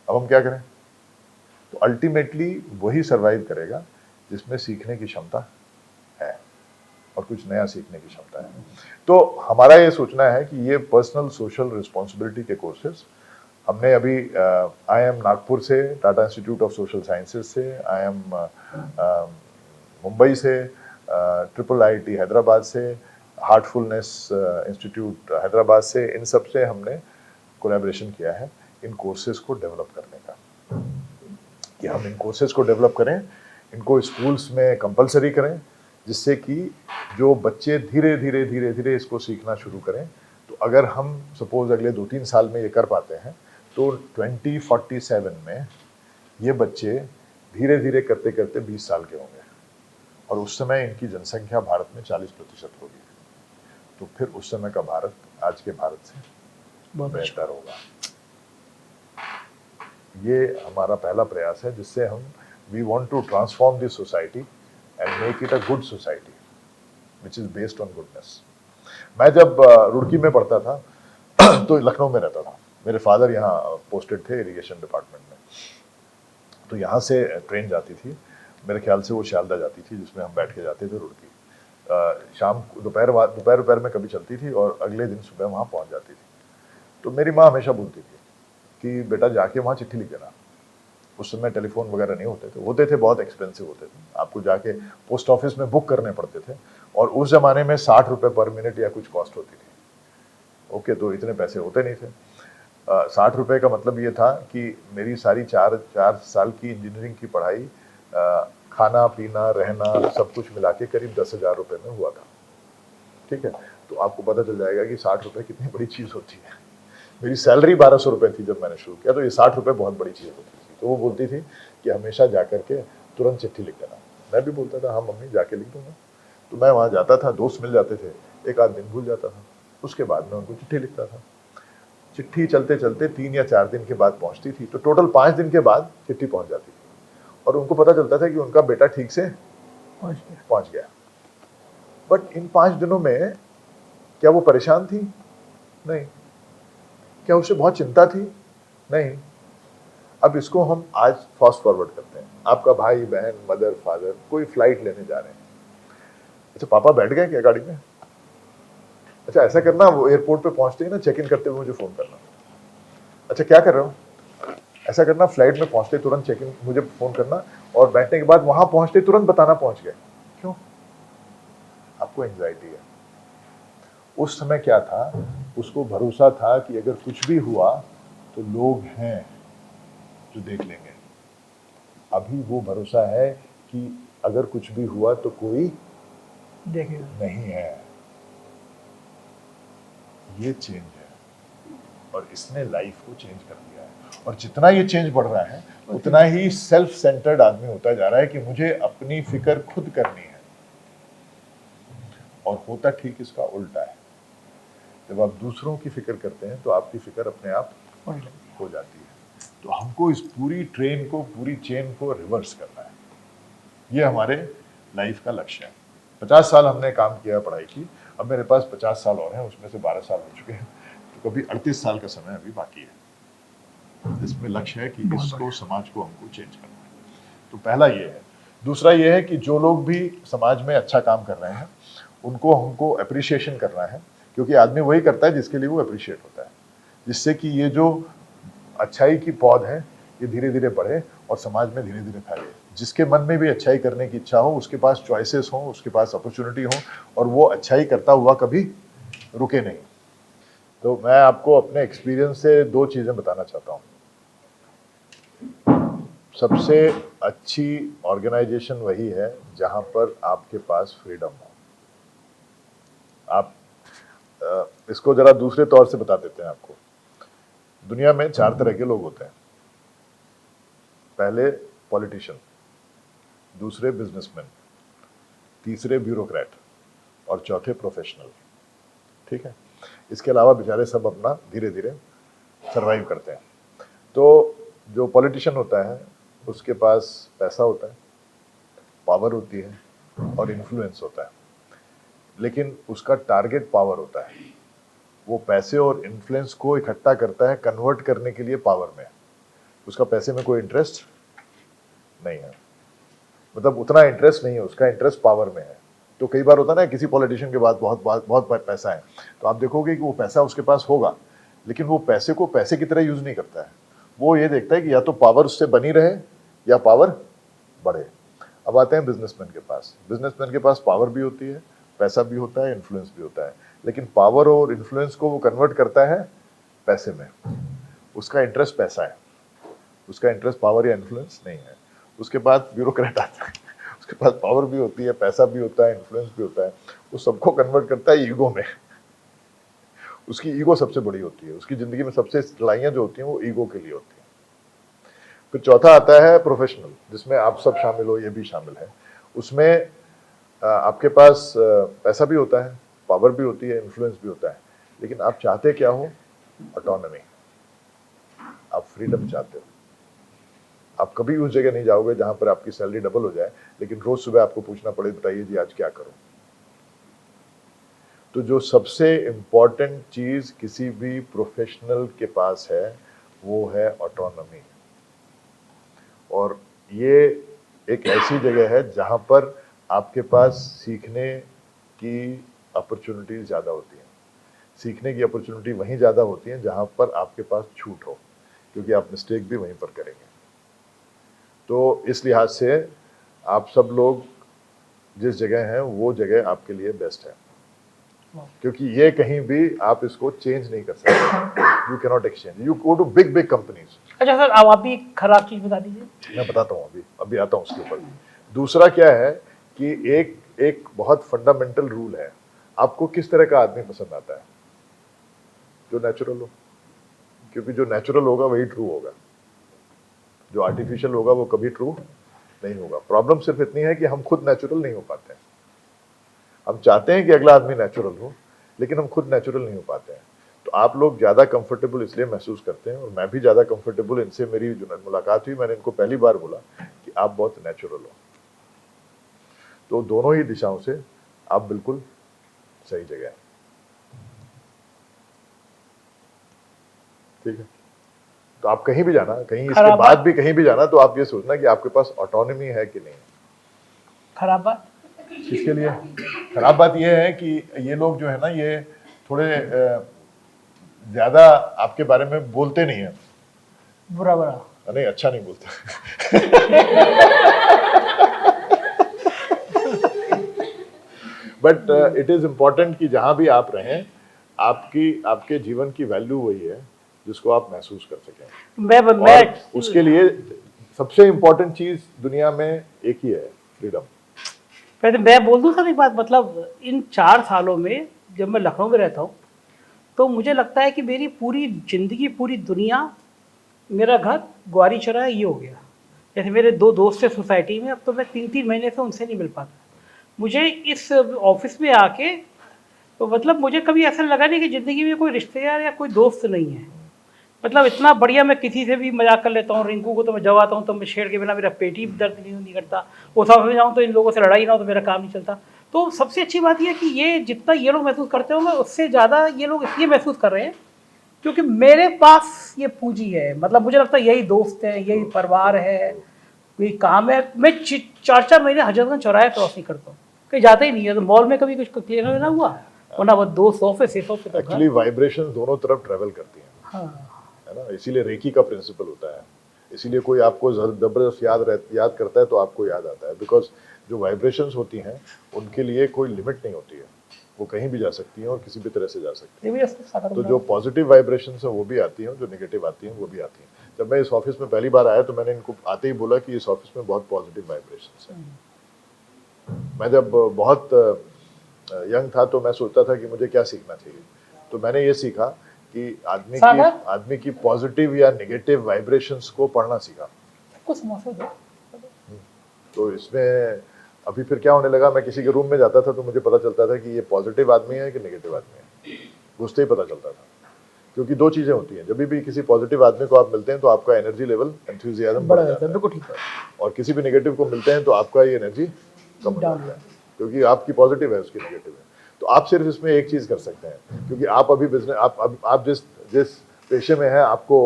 अब हम क्या करें? तो अल्टीमेटली वही सरवाइव करेगा जिसमें सीखने की क्षमता है और कुछ नया सीखने की क्षमता है। तो हमारा ये सोचना है कि ये पर्सनल सोशल रिस्पॉन्सिबिलिटी के कोर्सेज हमने अभी IIM नागपुर से, Tata institute of social sciences से, IIM मुंबई से, IIIT हैदराबाद से, हार्टफुलनेस इंस्टीट्यूट हैदराबाद से, इन सब से हमने कोलैबोरेशन किया है इन कोर्सेज को डेवलप करने का, कि हम इन कोर्सेज को डेवलप करें, इनको स्कूल्स में कंपलसरी करें, जिससे कि जो बच्चे धीरे धीरे धीरे धीरे इसको सीखना शुरू करें। तो अगर हम सपोज अगले 2-3 साल में ये कर पाते हैं तो 2047 में ये बच्चे धीरे धीरे करते करते 20 साल के होंगे और उस समय इनकी जनसंख्या भारत में 40% होगी। तो फिर उस समय का भारत आज के भारत से बेहतर होगा। ये हमारा पहला प्रयास है, जिससे हम we want to transform this society and make it a good society which is based on goodness. मैं जब रुड़की में पढ़ता था तो लखनऊ में रहता था, मेरे फादर यहाँ पोस्टेड थे इरिगेशन डिपार्टमेंट में। तो यहाँ से ट्रेन जाती थी, मेरे ख्याल से वो शालदा जाती थी, जिसमें हम बैठ के जाते थे रुड़की। शाम दोपहर में कभी चलती थी और अगले दिन सुबह वहाँ पहुँच जाती थी। तो मेरी माँ हमेशा बोलती थी कि बेटा जाके वहाँ चिट्ठी लिख देना। उस समय टेलीफोन वगैरह नहीं होते थे, बहुत एक्सपेंसिव होते थे, आपको जाके पोस्ट ऑफिस में बुक करने पड़ते थे और उस ज़माने में 60 रुपये पर मिनट या कुछ कॉस्ट होती थी। ओके, तो इतने पैसे होते नहीं थे। 60 रुपये का मतलब ये था कि मेरी सारी 4 साल की इंजीनियरिंग की पढ़ाई, खाना पीना रहना सब कुछ मिला के करीब 10,000 रुपये में हुआ था। ठीक है, तो आपको पता चल जाएगा कि 60 रुपये कितनी बड़ी चीज़ होती है। मेरी सैलरी 1200 रुपये थी जब मैंने शुरू किया, तो ये 60 रुपये बहुत बड़ी चीज़ होती थी। तो वो बोलती थी कि हमेशा जा करके तुरंत चिट्ठी लिख देना। मैं भी बोलता था हाँ मम्मी जाके लिख दूंगा। तो मैं वहाँ जाता था, दोस्त मिल जाते थे, एक आध दिन भूल जाता था, उसके बाद मैं उनको चिट्ठी लिखता था। चिट्ठी चलते चलते 3 या 4 दिन के बाद पहुँचती थी, तो टोटल 5 दिन के बाद चिट्ठी पहुँच जाती थी और उनको पता चलता था कि उनका बेटा ठीक से पहुँच गया। बट इन 5 दिनों में क्या वो परेशान थी? नहीं। क्या उसे बहुत चिंता थी? नहीं। अब इसको हम आज फास्ट फॉरवर्ड करते हैं। आपका भाई बहन, मदर, फादर कोई फ्लाइट लेने जा रहे हैं। अच्छा पापा बैठ गए क्या गाड़ी में? अच्छा ऐसा करना, वो एयरपोर्ट पे पहुंचते ही ना चेक इन करते हुए मुझे फ़ोन करना। अच्छा क्या कर रहे हो? ऐसा करना, फ्लाइट में पहुंचते तुरंत चेक इन मुझे फ़ोन करना और बैठने के बाद वहां पहुंचते तुरंत बताना पहुंच गए। क्यों? आपको एंग्जाइटी है। उस समय क्या था, उसको भरोसा था कि अगर कुछ भी हुआ तो लोग हैं जो देख लेंगे। अभी वो भरोसा है कि अगर कुछ भी हुआ तो कोई देखेगा। नहीं है। ये चेंज है और इसने लाइफ को चेंज कर दिया है। और जितना ये चेंज बढ़ रहा है उतना ही सेल्फ सेंटर्ड आदमी होता जा रहा है कि मुझे अपनी फिक्र खुद करनी है। और होता ठीक इसका उल्टा है। जब आप दूसरों की फिक्र करते हैं तो आपकी फिक्र अपने आप हो जाती है। तो हमको इस पूरी ट्रेन को, पूरी चेन को रिवर्स करना है। ये हमारे लाइफ का लक्ष्य है। 50 साल हमने काम किया पढ़ाई की, अब मेरे पास 50 साल और हैं, उसमें से 12 साल हो चुके हैं, तो कभी 38 साल का समय अभी बाकी है। इसमें लक्ष्य है कि इसको, समाज को हमको चेंज करना है। तो पहला ये है। दूसरा ये है कि जो लोग भी समाज में अच्छा काम कर रहे हैं उनको हमको अप्रिशिएशन करना है, क्योंकि आदमी वही करता है जिसके लिए वो अप्रिशिएट होता है, जिससे कि ये जो अच्छाई की पौध है ये धीरे धीरे बढ़े और समाज में धीरे धीरे फैले। जिसके मन में भी अच्छाई करने की इच्छा हो, उसके पास चॉइसेस हो, उसके पास अपॉर्चुनिटी हो और वो अच्छाई करता हुआ कभी रुके नहीं। तो मैं आपको अपने एक्सपीरियंस से 2 चीज़ें बताना चाहता हूँ। सबसे अच्छी ऑर्गेनाइजेशन वही है जहाँ पर आपके पास फ्रीडम हो। आप इसको ज़रा दूसरे तौर से बता देते हैं आपको। दुनिया में 4 तरह के लोग होते हैं। पहले पॉलिटिशियन, दूसरे बिजनेसमैन, तीसरे ब्यूरोक्रेट और चौथे प्रोफेशनल। ठीक है, इसके अलावा बेचारे सब अपना धीरे धीरे सरवाइव करते हैं। तो जो पॉलिटिशियन होता है उसके पास पैसा होता है, पावर होती है और इन्फ्लुएंस होता है, लेकिन उसका टारगेट पावर होता है। वो पैसे और इन्फ्लुएंस को इकट्ठा करता है कन्वर्ट करने के लिए पावर में। उसका पैसे में कोई इंटरेस्ट नहीं है, मतलब उतना इंटरेस्ट नहीं है, उसका इंटरेस्ट पावर में है। तो कई बार होता है ना, किसी पॉलिटिशियन के पास बहुत पैसा है, तो आप देखोगे कि वो पैसा उसके पास होगा, लेकिन वो पैसे को पैसे की तरह यूज नहीं करता है। वो ये देखता है कि या तो पावर उससे बनी रहे या पावर बढ़े। अब आते हैं बिजनेसमैन के पास। बिजनेसमैन के पास पावर भी होती है, पैसा भी होता है, इन्फ्लुएंस भी होता है, लेकिन पावर और इन्फ्लुएंस को वो कन्वर्ट करता है पैसे में। उसका इंटरेस्ट पैसा है, उसका इंटरेस्ट पावर या इन्फ्लुएंस नहीं है। उसके बाद ब्यूरोक्रेट आता है, उसके पास पावर भी होती है, पैसा भी होता है, इन्फ्लुएंस भी होता है। वो सबको कन्वर्ट करता है ईगो में। उसकी ईगो सबसे बड़ी होती है। उसकी जिंदगी में सबसे लड़ाइयाँ जो होती हैं वो ईगो के लिए होती हैं। फिर चौथा आता है प्रोफेशनल, जिसमें आप सब शामिल हो, ये भी शामिल है। उसमें आपके पास पैसा भी होता है, पावर भी होती है, इन्फ्लुएंस भी होता है, लेकिन आप चाहते क्या हो? ऑटोनॉमी। आप फ्रीडम चाहते हो। आप कभी उस जगह नहीं जाओगे जहां पर आपकी सैलरी डबल हो जाए, लेकिन रोज सुबह आपको पूछना पड़े, बताइए जी आज क्या करूं। तो जो सबसे इंपॉर्टेंट चीज किसी भी प्रोफेशनल के पास है वो है ऑटोनॉमी। और ये एक ऐसी जगह है जहां पर आपके पास सीखने की अपॉर्चुनिटीज ज़्यादा होती हैं। सीखने की अपॉर्चुनिटी वहीं ज़्यादा होती है जहां पर आपके पास छूट हो, क्योंकि आप मिस्टेक भी वहीं पर करेंगे। तो इस लिहाज से आप सब लोग जिस जगह हैं वो जगह आपके लिए बेस्ट है, क्योंकि ये कहीं भी आप इसको चेंज नहीं कर सकते। You cannot exchange. You go to big companies. अच्छा सर, अब आप भी एक खराब चीज बता दीजिए। मैं बताता हूँ, अभी आता हूँ उसके ऊपर। दूसरा क्या है कि एक बहुत फंडामेंटल रूल है। आपको किस तरह का आदमी पसंद आता है? जो नेचुरल हो, क्योंकि जो नेचुरल होगा वही ट्रू होगा। जो आर्टिफिशियल होगा वो कभी ट्रू नहीं होगा। प्रॉब्लम सिर्फ इतनी है कि हम खुद नेचुरल नहीं हो पाते हैं। हम चाहते हैं कि अगला आदमी नेचुरल हो, लेकिन हम खुद नेचुरल नहीं हो पाते हैं। तो आप लोग ज़्यादा कंफर्टेबल इसलिए महसूस करते हैं, और मैं भी ज़्यादा कंफर्टेबल। इनसे मेरी जो मुलाकात हुई, मैंने इनको पहली बार बोला कि आप बहुत नेचुरल हो। तो दोनों ही दिशाओं से आप बिल्कुल सही जगह है। ठीक है, तो आप कहीं भी जाना, कहीं इसके बाद भी कहीं भी जाना, तो आप ये सोचना कि आपके पास ऑटोनॉमी है कि नहीं। खराब बात किसके लिए? खराब बात यह है कि ये लोग जो है ना, ये थोड़े ज्यादा आपके बारे में बोलते नहीं है। बुरा नहीं, अच्छा नहीं बोलते। बट इट इज इम्पोर्टेंट कि जहाँ भी आप रहें, आपके जीवन की वैल्यू वही है जिसको आप महसूस कर सकें। मैं और उसके लिए सबसे इम्पोर्टेंट चीज दुनिया में एक ही है, फ्रीडम। पहले मैं बोल दूं सर एक बात, मतलब इन 4 सालों में जब मैं लखनऊ में रहता हूँ तो मुझे लगता है कि मेरी पूरी जिंदगी, पूरी दुनिया, मेरा घर ग्वारी चौराहा ये हो गया। जैसे मेरे 2 दोस्त थे सोसाइटी में, अब तो मैं 3-3 महीने से उनसे नहीं मिल पाता। मुझे इस ऑफिस में आके तो मतलब मुझे कभी ऐसा लगा नहीं कि ज़िंदगी में कोई रिश्तेदार या कोई दोस्त नहीं है। मतलब इतना बढ़िया, मैं किसी से भी मजाक कर लेता हूँ। रिंकू को तो मैं जब आता हूँ तो मैं छेड़ के बिना मेरा पेट ही दर्द नहीं करता। उस ऑफिस में जाऊँ तो इन लोगों से लड़ाई ना हो तो मेरा काम नहीं चलता। तो सबसे अच्छी बात यह है कि ये जितना ये लोग महसूस करते होंगे उससे ज़्यादा ये लोग इसलिए महसूस कर रहे हैं क्योंकि मेरे पास ये पूंजी है। मतलब मुझे लगता है यही दोस्त है, यही परिवार है, यही काम है। मैं 4-4 महीने हजरतगंज चौराहे क्रॉस नहीं करता हूँ, कहीं जाता ही नहीं है। तो मॉल में कभी कुछ क्लियर लेना हुआ, वरना वो दोस्त ऑफिस से ऑफिस तक। एक्चुअली वाइब्रेशंस दोनों तरफ ट्रेवल करती हैं, हाँ, है ना। इसीलिए रेकी का प्रिंसिपल होता है। इसीलिए कोई आपको जबरदस्त याद करता है तो आपको याद आता है, बिकॉज जो वाइब्रेशंस होती हैं उनके लिए कोई लिमिट नहीं होती है, वो कहीं भी जा सकती हैं और किसी भी तरह से जा सकती हैं। तो जो पॉजिटिव वाइब्रेशंस हैं वो भी आती हैं, जो नेगेटिव आती हैं वो भी आती हैं। जब मैं इस ऑफिस में पहली बार आया तो मैंने इनको आते ही बोला कि इस ऑफिस में बहुत पॉजिटिव वाइब्रेशंस हैं। मैं जब बहुत यंग था तो मैं सोचता था कि मुझे क्या सीखना चाहिए, तो मैंने ये सीखा कि आदमी की पॉजिटिव या नेगेटिव वाइब्रेशंस को पढ़ना सीखा। कुछ समोसा दो। तो इसमें अभी फिर क्या होने लगा, मैं किसी के रूम में जाता था तो मुझे पता चलता था कि ये पॉजिटिव आदमी है कि नेगेटिव आदमी है, घुसते ही पता चलता था। क्योंकि 2 चीजें होती हैं, जब भी किसी पॉजिटिव आदमी को आप मिलते हैं तो आपका एनर्जी लेवल, एंथुसियाज्म बढ़ जाता है, बिल्कुल ठीक है। और किसी भी नेगेटिव को मिलते हैं तो आपका ये एनर्जी कम हो जाता है, क्योंकि आपकी पॉजिटिव है उसकी नेगेटिव है। तो आप सिर्फ इसमें एक चीज कर सकते हैं, क्योंकि आप अभी बिजनेस, आप जिस पेशे में हैं आपको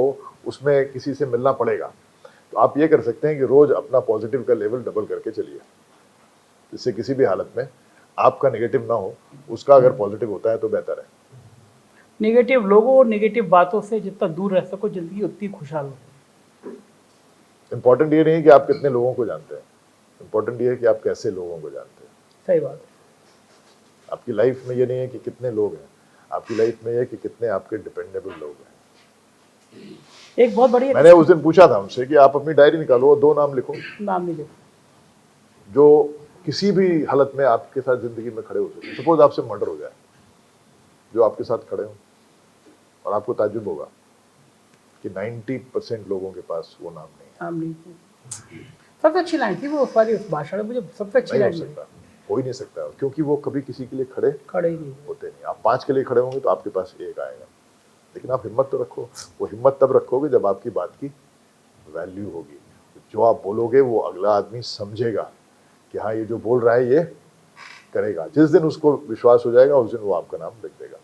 उसमें किसी से मिलना पड़ेगा, तो आप ये कर सकते हैं कि रोज अपना पॉजिटिव का लेवल डबल करके चलिए, जिससे किसी भी हालत में आपका नेगेटिव ना हो, उसका अगर पॉजिटिव होता है तो बेहतर है। नेगेटिव लोगों और नेगेटिव बातों से जितना दूर रह सको जिंदगी उतनी खुशहाल हो। इंपॉर्टेंट ये नहीं है कि आप कितने लोगों को जानते हैं, इंपॉर्टेंट ये है कि आप कैसे लोगों को जानते हैं। सही बात है। आपकी लाइफ में ये नहीं है कि कितने लोग हैं, आपकी लाइफ में ये है कि कितने आपके डिपेंडेबल लोग हैं। एक बहुत बढ़िया, मैंने उस दिन पूछा था उनसे कि आप अपनी डायरी निकालो और 2 नाम लिखो, नाम नहीं देखो, जो किसी भी हालत में आपके साथ जिंदगी में खड़े हो सके। सपोज आपसे मर्डर हो जाए, जो आपके साथ खड़े हो, और आपको ताज्जुब होगा कि 90% लोगों के पास वो नाम नहीं है। नाम नहीं देखो। सबसे अच्छी लाइन थी वो उस वाली, उस भाषण में मुझे सबसे अच्छी नहीं हो लाइन सकता, हो ही नहीं सकता, क्योंकि वो कभी किसी के लिए खड़े खड़े ही नहीं। होते नहीं। आप 5 के लिए खड़े होंगे तो आपके पास 1 आएगा, लेकिन आप हिम्मत तो रखो। वो हिम्मत तब रखोगे जब आपकी बात की वैल्यू होगी। जो आप बोलोगे वो अगला आदमी समझेगा कि हाँ ये जो बोल रहा है ये करेगा। जिस दिन उसको विश्वास हो जाएगा उस दिन वो आपका नाम लिख देगा।